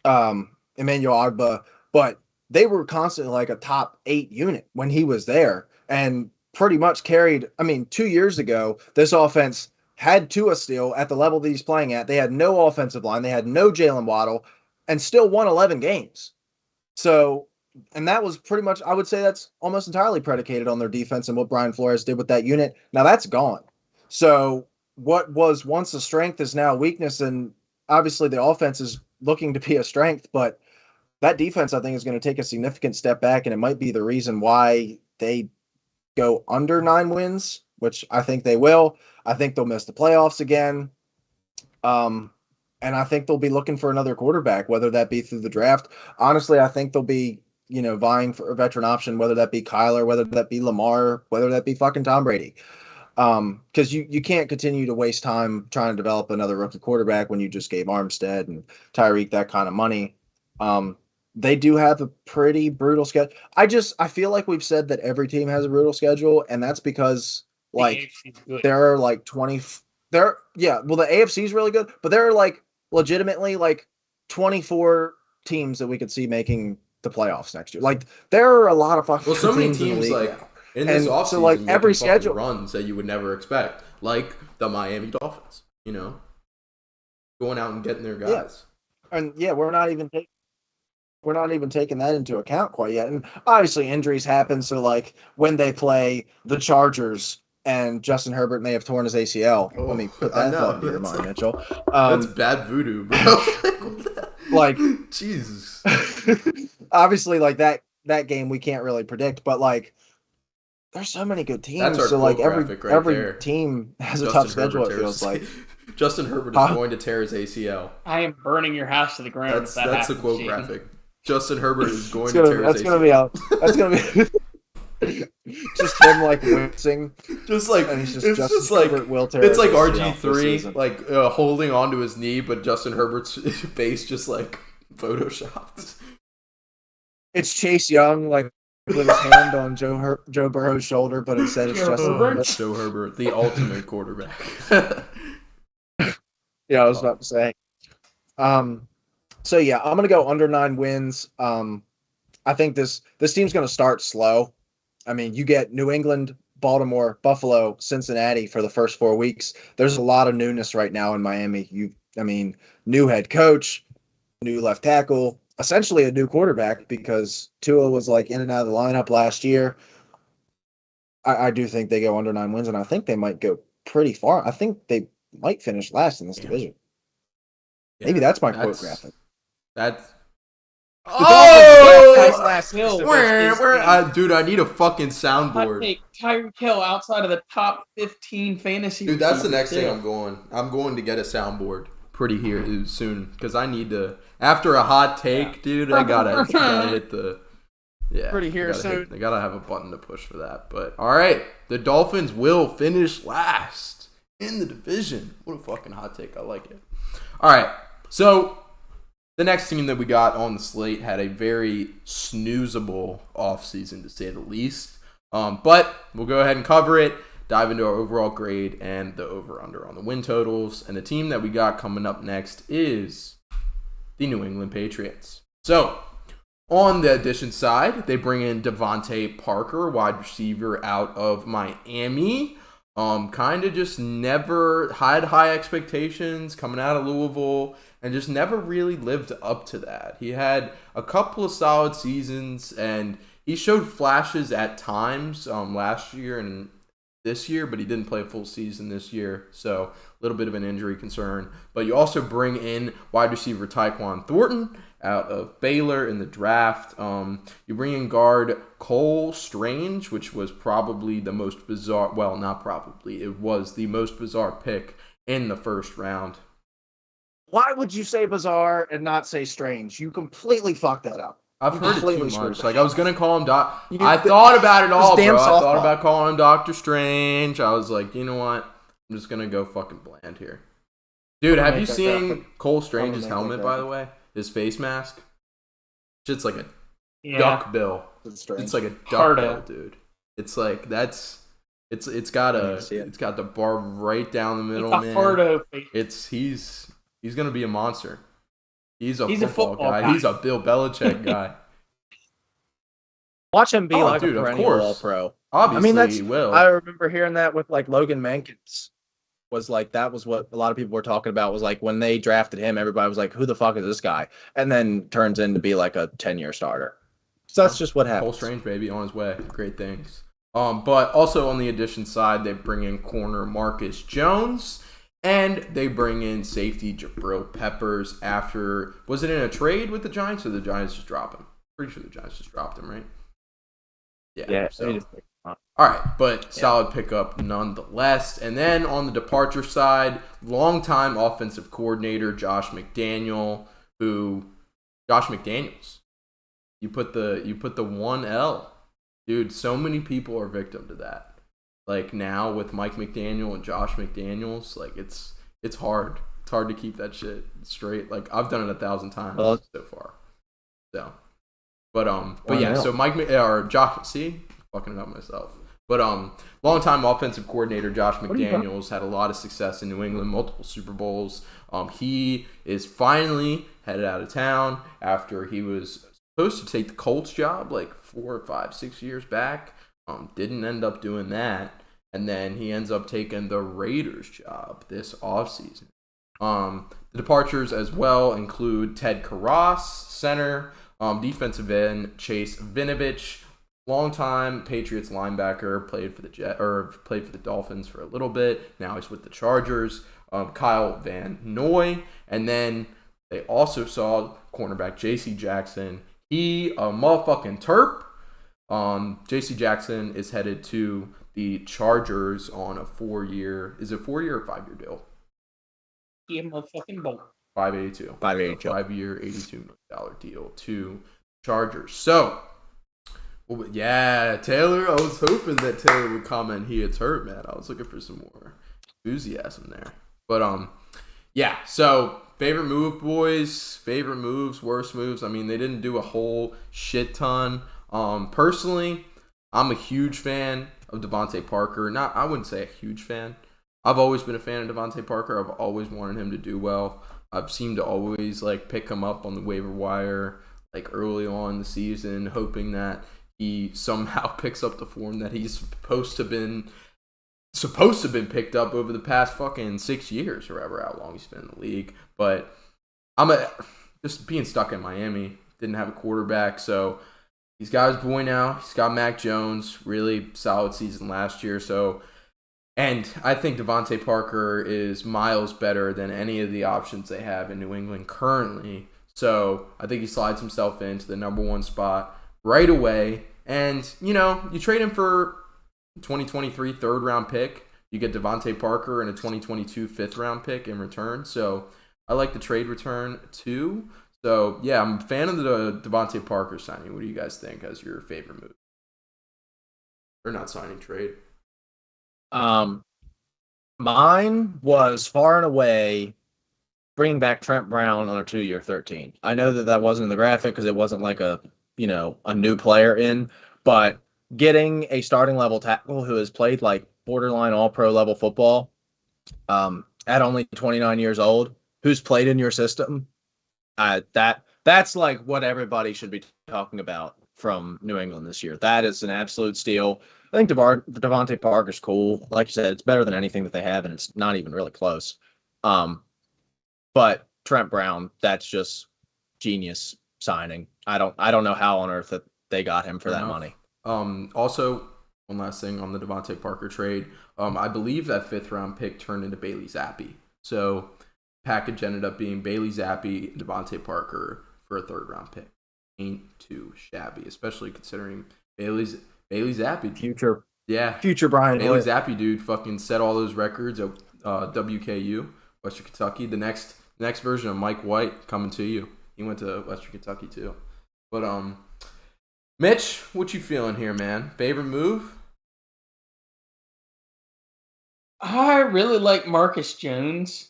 Emmanuel Agba, but they were constantly like a top 8 unit when he was there and pretty much carried. I mean, 2 years ago, this offense had Tua still at the level that he's playing at. They had no offensive line. They had no Jalen Waddle and still won 11 games. So, and that was pretty much, I would say that's almost entirely predicated on their defense and what Brian Flores did with that unit. Now that's gone. So what was once a strength is now a weakness. And obviously the offense is looking to be a strength, but that defense, I think, is going to take a significant step back. And it might be the reason why they go under 9 wins, which I think they will. I think they'll miss the playoffs again. And I think they'll be looking for another quarterback, whether that be through the draft. Honestly, I think they'll be vying for a veteran option, whether that be Kyler, whether that be Lamar, whether that be fucking Tom Brady. Because you can't continue to waste time trying to develop another rookie quarterback when you just gave Armstead and Tyreek that kind of money. They do have a pretty brutal schedule. I feel like we've said that every team has a brutal schedule, and that's because there are like 20. The AFC is really good, but there are like legitimately like 24 teams that we could see making the playoffs next year. Like there are a lot of fucking so many teams teams in the league like now. In this offseason, so like every schedule runs that you would never expect, like the Miami Dolphins, going out and getting their guys. Yeah. And we're not even taking that into account quite yet. And obviously injuries happen. So like when they play the Chargers and Justin Herbert may have torn his ACL. Let me put that thought into your mind, Mitchell. That's bad voodoo, bro. Like, Jesus. Obviously, like that game we can't really predict, but like there's so many good teams. So like every team has a tough schedule. It feels like Justin Herbert is going to tear his ACL. I am burning your house to the ground. That's the quote graphic. Justin Herbert is going to tear his ACL. That's gonna be. Just him like wincing, just like and he's it's just like it's like RG3 like holding onto his knee, but Justin Herbert's face just like photoshopped. It's Chase Young like with his hand on Joe Burrow's shoulder, but instead it's Justin Herbert. Joe Herbert, the ultimate quarterback. Yeah, I was about to say. So yeah, I'm gonna go under 9 wins. I think this team's gonna start slow. I mean, you get New England, Baltimore, Buffalo, Cincinnati for the first 4 weeks. There's a lot of newness right now in Miami. New head coach, new left tackle, essentially a new quarterback because Tua was like in and out of the lineup last year. I do think they go under 9 wins, and I think they might go pretty far. I think they might finish last in this division. Yeah, maybe that's my quote graphic. Dude, I need a fucking soundboard. Take Tyreek Hill outside of the top 15 fantasy. Dude, that's the next thing I'm going. I'm going to get a soundboard. pretty here soon because I need to. After a hot take, dude, I gotta hit the. Yeah, Pretty here soon. They gotta have a button to push for that. But all right, the Dolphins will finish last in the division. What a fucking hot take! I like it. All right, so the next team that we got on the slate had a very snoozable offseason, to say the least. But we'll go ahead and cover it, dive into our overall grade and the over-under on the win totals. And the team that we got coming up next is the New England Patriots. So, on the addition side, they bring in Devontae Parker, wide receiver out of Miami. Kind of just never had high expectations coming out of Louisville and just never really lived up to that. He had a couple of solid seasons and he showed flashes at times last year and this year, but he didn't play a full season this year, so a little bit of an injury concern. But you also bring in wide receiver Tyquan Thornton out of Baylor in the draft. You bring in guard Cole Strange, which was probably the most bizarre, well, not probably, it was the most bizarre pick in the first round. Why would you say bizarre and not say strange? You completely fucked that up. I've heard it too much. Like, I was going to call him Doc. You I thought about it all, bro. I softball. thought about calling him Doctor Strange. I was like, you know what? I'm just going to go fucking bland here. Dude, have you seen Cole Strange's helmet, by the way? His face mask? Shit's like a duck bill. It's like a duck bill, dude. It's like, that's... It's got the barb right down the middle, man. Hardo face. He's going to be a monster. He's a football guy. He's a Bill Belichick guy. Watch him be a perennial All-Pro. Obviously, he will. I remember hearing that with like Logan Mankins. That was what a lot of people were talking about. Was like when they drafted him, everybody was like, "Who the fuck is this guy?" And then turns in to be like a 10-year starter. So that's just what happens. Cole Strange, baby, on his way. Great things. But also on the addition side, they bring in corner Marcus Jones. And they bring in safety Jabril Peppers after, was it in a trade with the Giants or the Giants just dropped him? Pretty sure the Giants just dropped him, right? Yeah. So. All right, but solid pickup nonetheless. And then on the departure side, longtime offensive coordinator Josh McDaniels. You put the 1L. Dude, so many people are victim to that. Like now with Mike McDaniel and Josh McDaniels, like it's hard. It's hard to keep that shit straight. Like I've done it 1,000 times so far. So, but yeah. So Josh, see, fucking it up myself. But longtime offensive coordinator Josh McDaniels had a lot of success in New England, multiple Super Bowls. He is finally headed out of town after he was supposed to take the Colts job like 4, 5, 6 years back. Didn't end up doing that. And then he ends up taking the Raiders job this offseason. The departures as well include Ted Karras, center, defensive end Chase Vinovich, longtime Patriots linebacker, played for the Dolphins for a little bit. Now he's with the Chargers. Kyle Van Noy, and then they also saw cornerback J.C. Jackson. He a motherfucking Terp. J.C. Jackson is headed to the Chargers on a 4-year. Is it 4-year or 5-year deal? Yeah, motherfucking bolt. 582. 582. 5-year, $82 million deal to Chargers. So, yeah, Taylor. I was hoping that Taylor would comment he gets hurt, man. I was looking for some more enthusiasm there. But yeah. So favorite move, boys. Favorite moves, worst moves. I mean, they didn't do a whole shit ton. Personally, I'm a huge fan of Devontae Parker. I wouldn't say a huge fan. I've always been a fan of Devontae Parker. I've always wanted him to do well. I've seemed to always pick him up on the waiver wire early on in the season, hoping that he somehow picks up the form that he's supposed to have been picked up over the past fucking 6 years, or however how long he's been in the league. But just being stuck in Miami, didn't have a quarterback, so he's got his boy now. He's got Mac Jones, really solid season last year. So, and I think Devontae Parker is miles better than any of the options they have in New England currently. So I think he slides himself into the number 1 spot right away. And, you trade him for 2023 third-round pick. You get Devontae Parker and a 2022 fifth-round pick in return. So I like the trade return too. So yeah, I'm a fan of the Devontae Parker signing. What do you guys think as your favorite move? Or not signing, trade? Mine was far and away bringing back Trent Brown on a 2-year 13. I know that wasn't in the graphic because it wasn't like a new player in, but getting a starting level tackle who has played like borderline all pro level football, at only 29 years old, who's played in your system, that's like what everybody should be talking about from New England this year. That is an absolute steal. I think Devontae Parker's cool. Like you said, it's better than anything that they have, and it's not even really close. But Trent Brown, that's just genius signing. I don't know how on earth that they got him for that money. Also, one last thing on the Devontae Parker trade. I believe that 5th round pick turned into Bailey Zappi. So package ended up being Bailey Zappi and Devontae Parker for a 3rd round pick. Ain't too shabby, especially considering Bailey Zappi. Future Brian Bailey Hoyer. Zappi, dude, fucking set all those records at WKU, Western Kentucky. The next version of Mike White coming to you. He went to Western Kentucky too. But Mitch, what you feeling here, man? Favorite move? I really like Marcus Jones.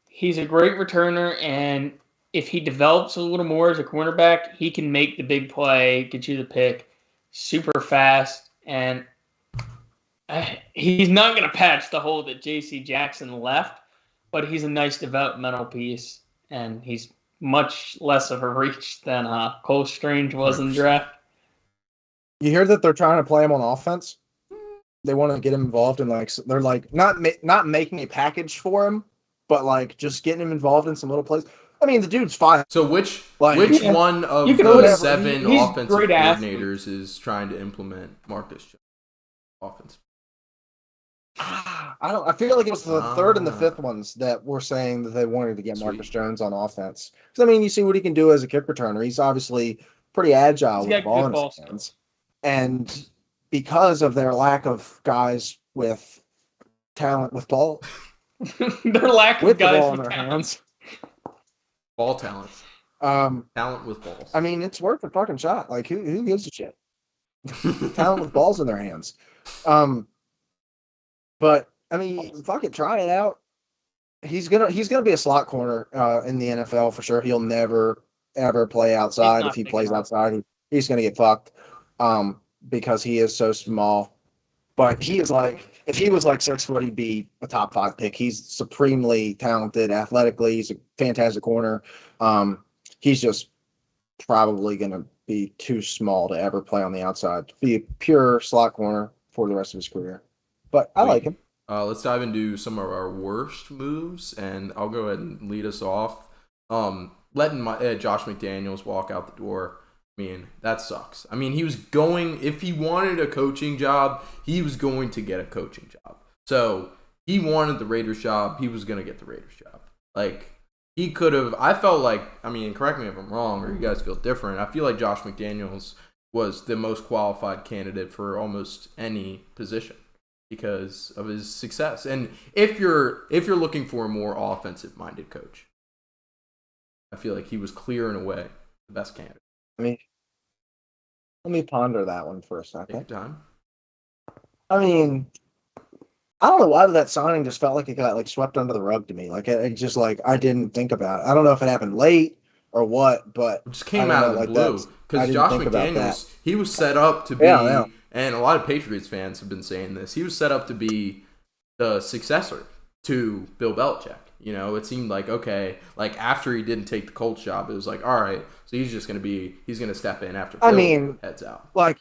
He's a great returner, and if he develops a little more as a cornerback, he can make the big play, get you the pick, super fast, and he's not going to patch the hole that J.C. Jackson left, but he's a nice developmental piece, and he's much less of a reach than Cole Strange was in the draft. You hear that they're trying to play him on offense? They want to get him involved in they're like not making a package for him, but like just getting him involved in some little plays. I mean, the dude's fine. So which one of the 7 offensive coordinators is trying to implement Marcus Jones offense? I feel like it was the 3rd and the 5th ones that were saying that they wanted to get Marcus Jones on offense. Because I mean, you see what he can do as a kick returner. He's obviously pretty agile with the ball in his hands. And because of their lack of guys with talent with ball, their lack of guys the ball with in their talent. hands, ball talent, talent with balls. I mean, it's worth a fucking shot. Like who gives a shit? Talent with balls in their hands. But I mean, fuck it, try it out. He's gonna be a slot corner in the NFL for sure. He'll never ever play outside. If he plays outside, he's gonna get fucked. Because he is so small. But he is like, if he was like 6 foot, he'd be a top 5 pick. He's supremely talented athletically. He's a fantastic corner. He's just probably going to be too small to ever play on the outside. Be a pure slot corner for the rest of his career. But I like him. Let's dive into some of our worst moves, and I'll go ahead and lead us off. Letting Josh McDaniels walk out the door. I mean, that sucks. I mean, if he wanted a coaching job, he was going to get a coaching job. So he wanted the Raiders job. He was going to get the Raiders job. Like, he could have, I felt like, I mean, correct me if I'm wrong or you guys feel different. I feel like Josh McDaniels was the most qualified candidate for almost any position because of his success. And if you're looking for a more offensive minded coach, I feel like he was clear and away the best candidate. Let me ponder that one for a second. Take your time. I mean, I don't know why that signing just felt like it got like swept under the rug to me. Like it just like I didn't think about it. I don't know if it happened late or what, but it just came out of the blue because Josh McDaniels, he was set up to be, and a lot of Patriots fans have been saying this. He was set up to be the successor to Bill Belichick. You know, it seemed like, okay, like after he didn't take the Colts job, it was like, all right, so he's going to step in after Bill heads out. Like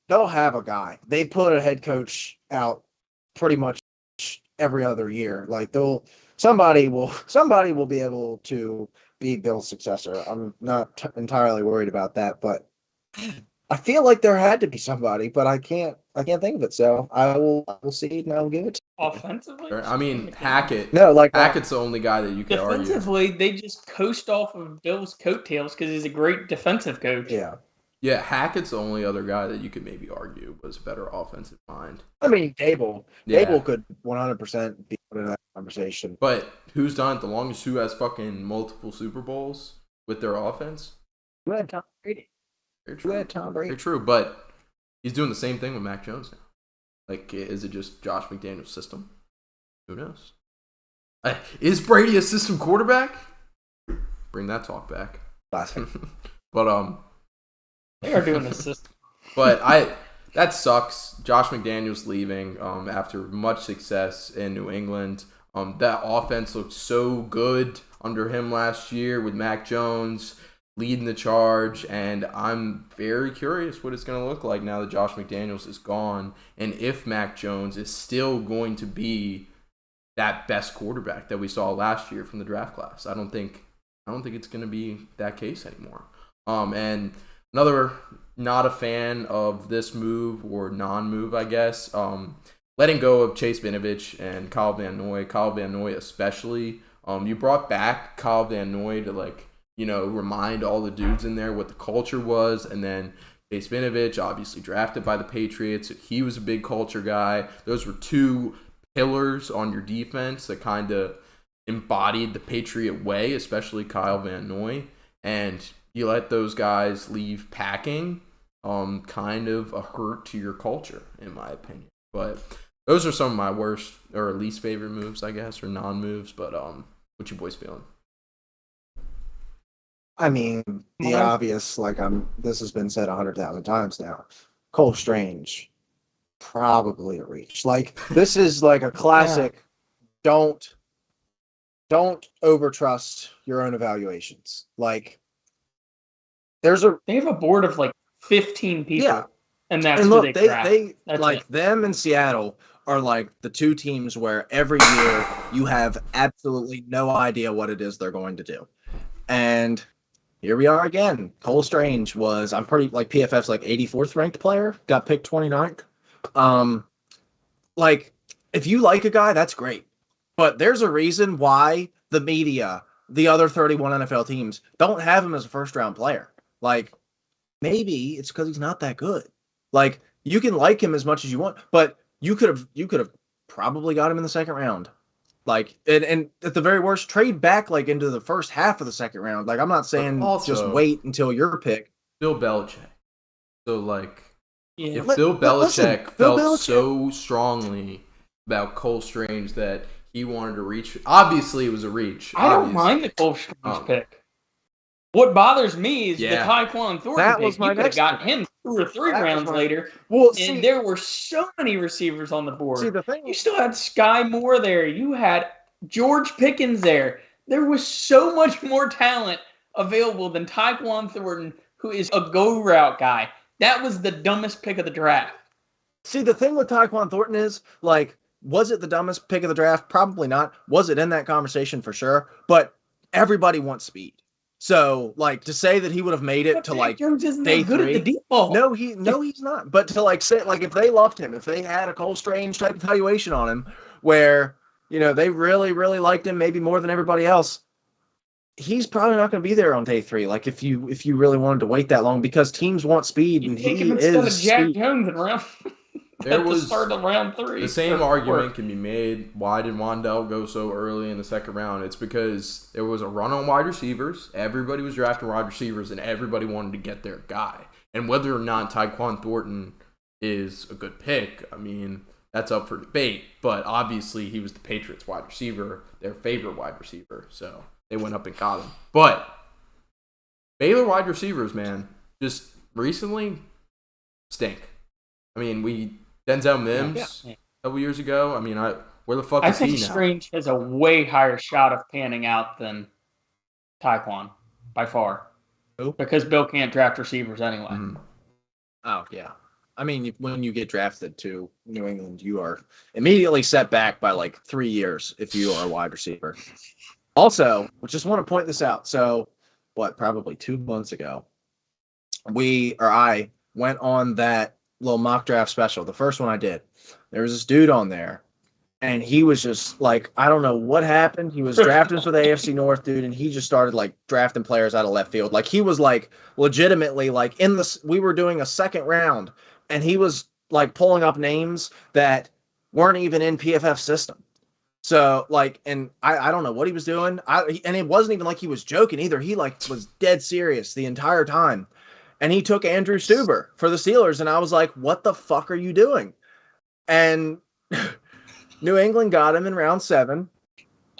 they'll have a guy. They put a head coach out pretty much every other year. Like somebody will be able to be Bill's successor. I'm not entirely worried about that, but I feel like there had to be somebody, but I can't think of it. So I will see and I'll give it to you. Offensively? I mean, Hackett. No, like Hackett's the only guy that you could argue. Defensively, they just coast off of Bill's coattails because he's a great defensive coach. Yeah. Yeah, Hackett's the only other guy that you could maybe argue was a better offensive mind. I mean, Dable could 100% be in that conversation. But who's done it the longest? Who has fucking multiple Super Bowls with their offense? Who had Tom Brady? Very Who true. had Tom Brady? Very true. But he's doing the same thing with Mac Jones now. Like, is it just Josh McDaniels' system? Who knows? Is Brady a system quarterback? Bring that talk back. Classic. But They are doing the system. But that sucks. Josh McDaniels leaving after much success in New England. That offense looked so good under him last year with Mac Jones leading the charge, and I'm very curious what it's going to look like now that Josh McDaniels is gone, and if Mac Jones is still going to be that best quarterback that we saw last year from the draft class. I don't think it's going to be that case anymore. And another not a fan of this move or non-move, I guess. Letting go of Chase Vinovich and Kyle Van Noy especially. You brought back Kyle Van Noy to remind all the dudes in there what the culture was, and then Chase Vinovich, obviously drafted by the Patriots. He was a big culture guy. Those were two pillars on your defense that kind of embodied the Patriot way, especially Kyle Van Noy. And you let those guys leave packing, kind of a hurt to your culture, in my opinion. But those are some of my worst or least favorite moves, I guess, or non-moves. But what you boys feeling? I mean, the obvious, this has been said 100,000 times now. Cole Strange, probably a reach. This is like a classic. Yeah. Don't overtrust your own evaluations. They have a board of 15 people. Yeah. And that's and look, who they draft. That's them and Seattle are the two teams where every year you have absolutely no idea what it is they're going to do. And here we are again. Cole Strange was, I'm pretty, PFF's 84th ranked player, got picked 29th. If you like a guy, that's great. But there's a reason why the media, the other 31 NFL teams, don't have him as a first round player. Maybe it's because he's not that good. You can like him as much as you want, but you could have probably got him in the second round. And at the very worst, trade back into the first half of the second round. I'm not saying also, just wait until your pick. Bill Belichick. So if Bill Belichick felt so strongly about Cole Strange that he wanted to reach, obviously it was a reach. I don't mind the Cole Strange pick. What bothers me is the Tyquan Thornton pick. You could have got him 2 or 3 rounds later. And there were so many receivers on the board. You still had Sky Moore there. You had George Pickens there. There was so much more talent available than Tyquan Thornton, who is a go route guy. That was the dumbest pick of the draft. See, the thing with Tyquan Thornton is, was it the dumbest pick of the draft? Probably not. Was it in that conversation? For sure. But everybody wants speed. So, to say that he would have made it to Jones isn't day that good 3, at the deep ball. No, he's not. But to say if they loved him, if they had a Cole Strange type evaluation on him, where they really, really liked him, maybe more than everybody else, he's probably not going to be there on day 3. If you really wanted to wait that long, because teams want speed, and he is Jack speed. Jones in round. There was the start of round 3. The same argument can be made. Why did Wandell go so early in the second round? It's because there was a run on wide receivers. Everybody was drafting wide receivers, and everybody wanted to get their guy. And whether or not Tyquan Thornton is a good pick, I mean, that's up for debate. But obviously, he was the Patriots' wide receiver, their favorite wide receiver. So they went up and got him. But Baylor wide receivers, man, just recently stink. I mean, Denzel Mims a couple years ago. I mean, where the fuck is he now? I think Strange has a way higher shot of panning out than Tyquan, by far. Who? Because Bill can't draft receivers anyway. Mm-hmm. Oh, yeah. I mean, when you get drafted to New England, you are immediately set back by 3 years if you are a wide receiver. Also, I just want to point this out. So, probably 2 months ago, I went on that little mock draft special, the first one I did. There was this dude on there, and he was just I don't know what happened. He was drafted for the AFC North, dude, and he just started drafting players out of left field. He was legitimately we were doing a second round, and he was pulling up names that weren't even in PFF system. So like, and I don't know what he was doing. And it wasn't even like he was joking either. He like was dead serious the entire time. And he took Andrew Stuber for the Steelers, and I was like, "What the fuck are you doing?" And New England got him in round 7.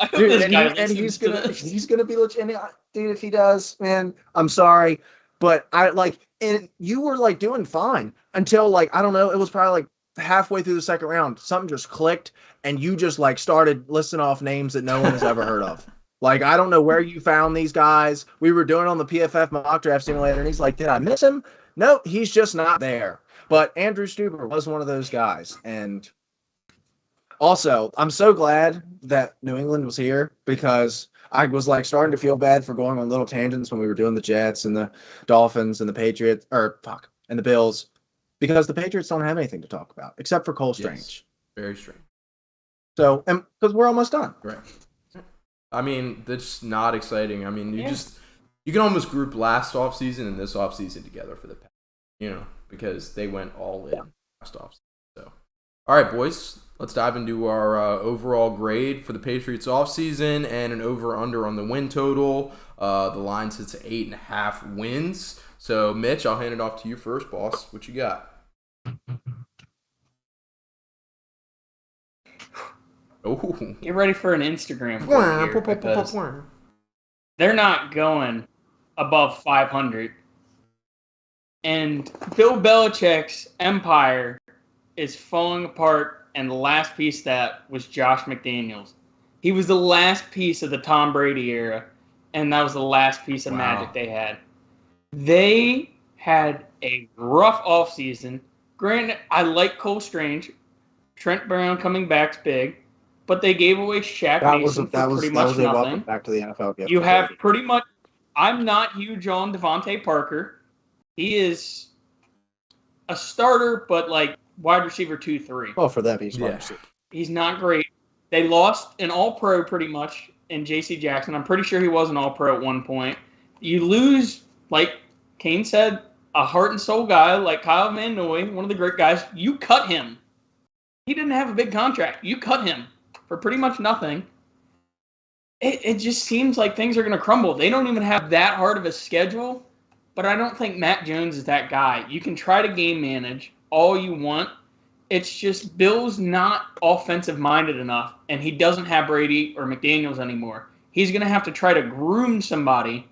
I hope Dude, this guy and listens to this. he's gonna be legit. Dude, if he does, man, I'm sorry, but I like, and you were like doing fine until like, I don't know, it was probably like halfway through the second round, something just clicked, and you just like started listing off names that no one has ever heard of. Like, I don't know where you found these guys. We were doing on the PFF mock draft simulator, and he's like, "Did I miss him?" No, he's just not there. But Andrew Stuber was one of those guys, and also, I'm so glad that New England was here because I was like starting to feel bad for going on little tangents when we were doing the Jets and the Dolphins and the Patriots, and the Bills, because the Patriots don't have anything to talk about except for Cole Strange. Yes, very strange. So, and because we're almost done. Right. I mean, that's not exciting. I mean, you can almost group last offseason and this offseason together for the Packers, because they went all in last offseason. So, all right, boys, let's dive into our overall grade for the Patriots offseason and an over-under on the win total. The line sits at 8.5 wins. So, Mitch, I'll hand it off to you first, boss. What you got? Oh, Get ready for an Instagram here because they're not going above 500. And Bill Belichick's empire is falling apart, and the last piece of that was Josh McDaniels. He was the last piece of the Tom Brady era, and that was the last piece of magic they had. They had a rough offseason. Granted, I like Cole Strange. Trent Brown coming back's big. But they gave away Shaq Mason for pretty much nothing. Back to the NFL gift. You have pretty much. I'm not huge on Devontae Parker. He is a starter, but like wide receiver 2-3. Well, for them, he's wide receiver. He's not great. They lost an All-Pro pretty much in J.C. Jackson. I'm pretty sure he was an All-Pro at one point. You lose, like Kane said, a heart and soul guy like Kyle Van Noy, one of the great guys. You cut him. He didn't have a big contract. You cut him for pretty much nothing. It just seems like things are going to crumble. They don't even have that hard of a schedule, but I don't think Matt Jones is that guy. You can try to game manage all you want. It's just Bill's not offensive-minded enough, and he doesn't have Brady or McDaniels anymore. He's going to have to try to groom somebody,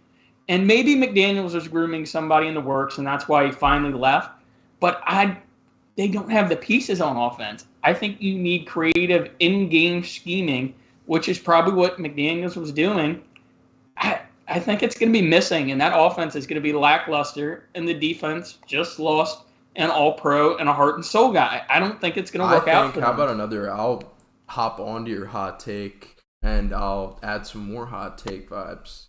and maybe McDaniels is grooming somebody in the works, and that's why he finally left. But they don't have the pieces on offense. I think you need creative in-game scheming, which is probably what McDaniels was doing. I think it's going to be missing, and that offense is going to be lackluster, and the defense just lost an all-pro and a heart and soul guy. I don't think it's going to work out for them. How about another? I'll hop onto your hot take, and I'll add some more hot take vibes.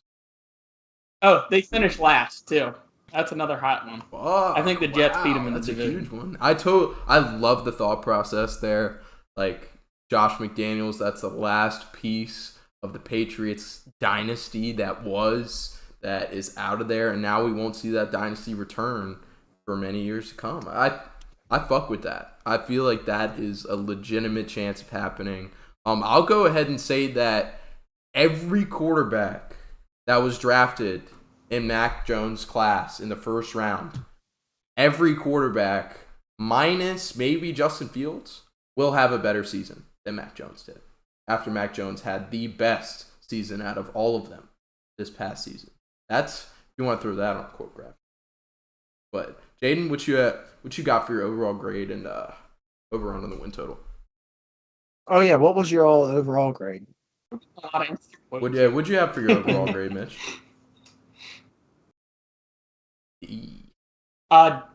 Oh, they finished last, too. That's another hot one. Fuck, I think the Jets beat them in the division. That's a huge one. I love the thought process there. Like, Josh McDaniels, that's the last piece of the Patriots dynasty that is out of there, and now we won't see that dynasty return for many years to come. I fuck with that. I feel like that is a legitimate chance of happening. I'll go ahead and say that every quarterback that was drafted in Mac Jones' class in the first round, every quarterback, minus maybe Justin Fields, will have a better season than Mac Jones did. After Mac Jones had the best season out of all of them this past season. That's, if you want to throw that on a quote graph. But Jaden, what you got for your overall grade and over on the win total? Oh yeah, what was your overall grade? What'd you have for your overall grade, Mitch?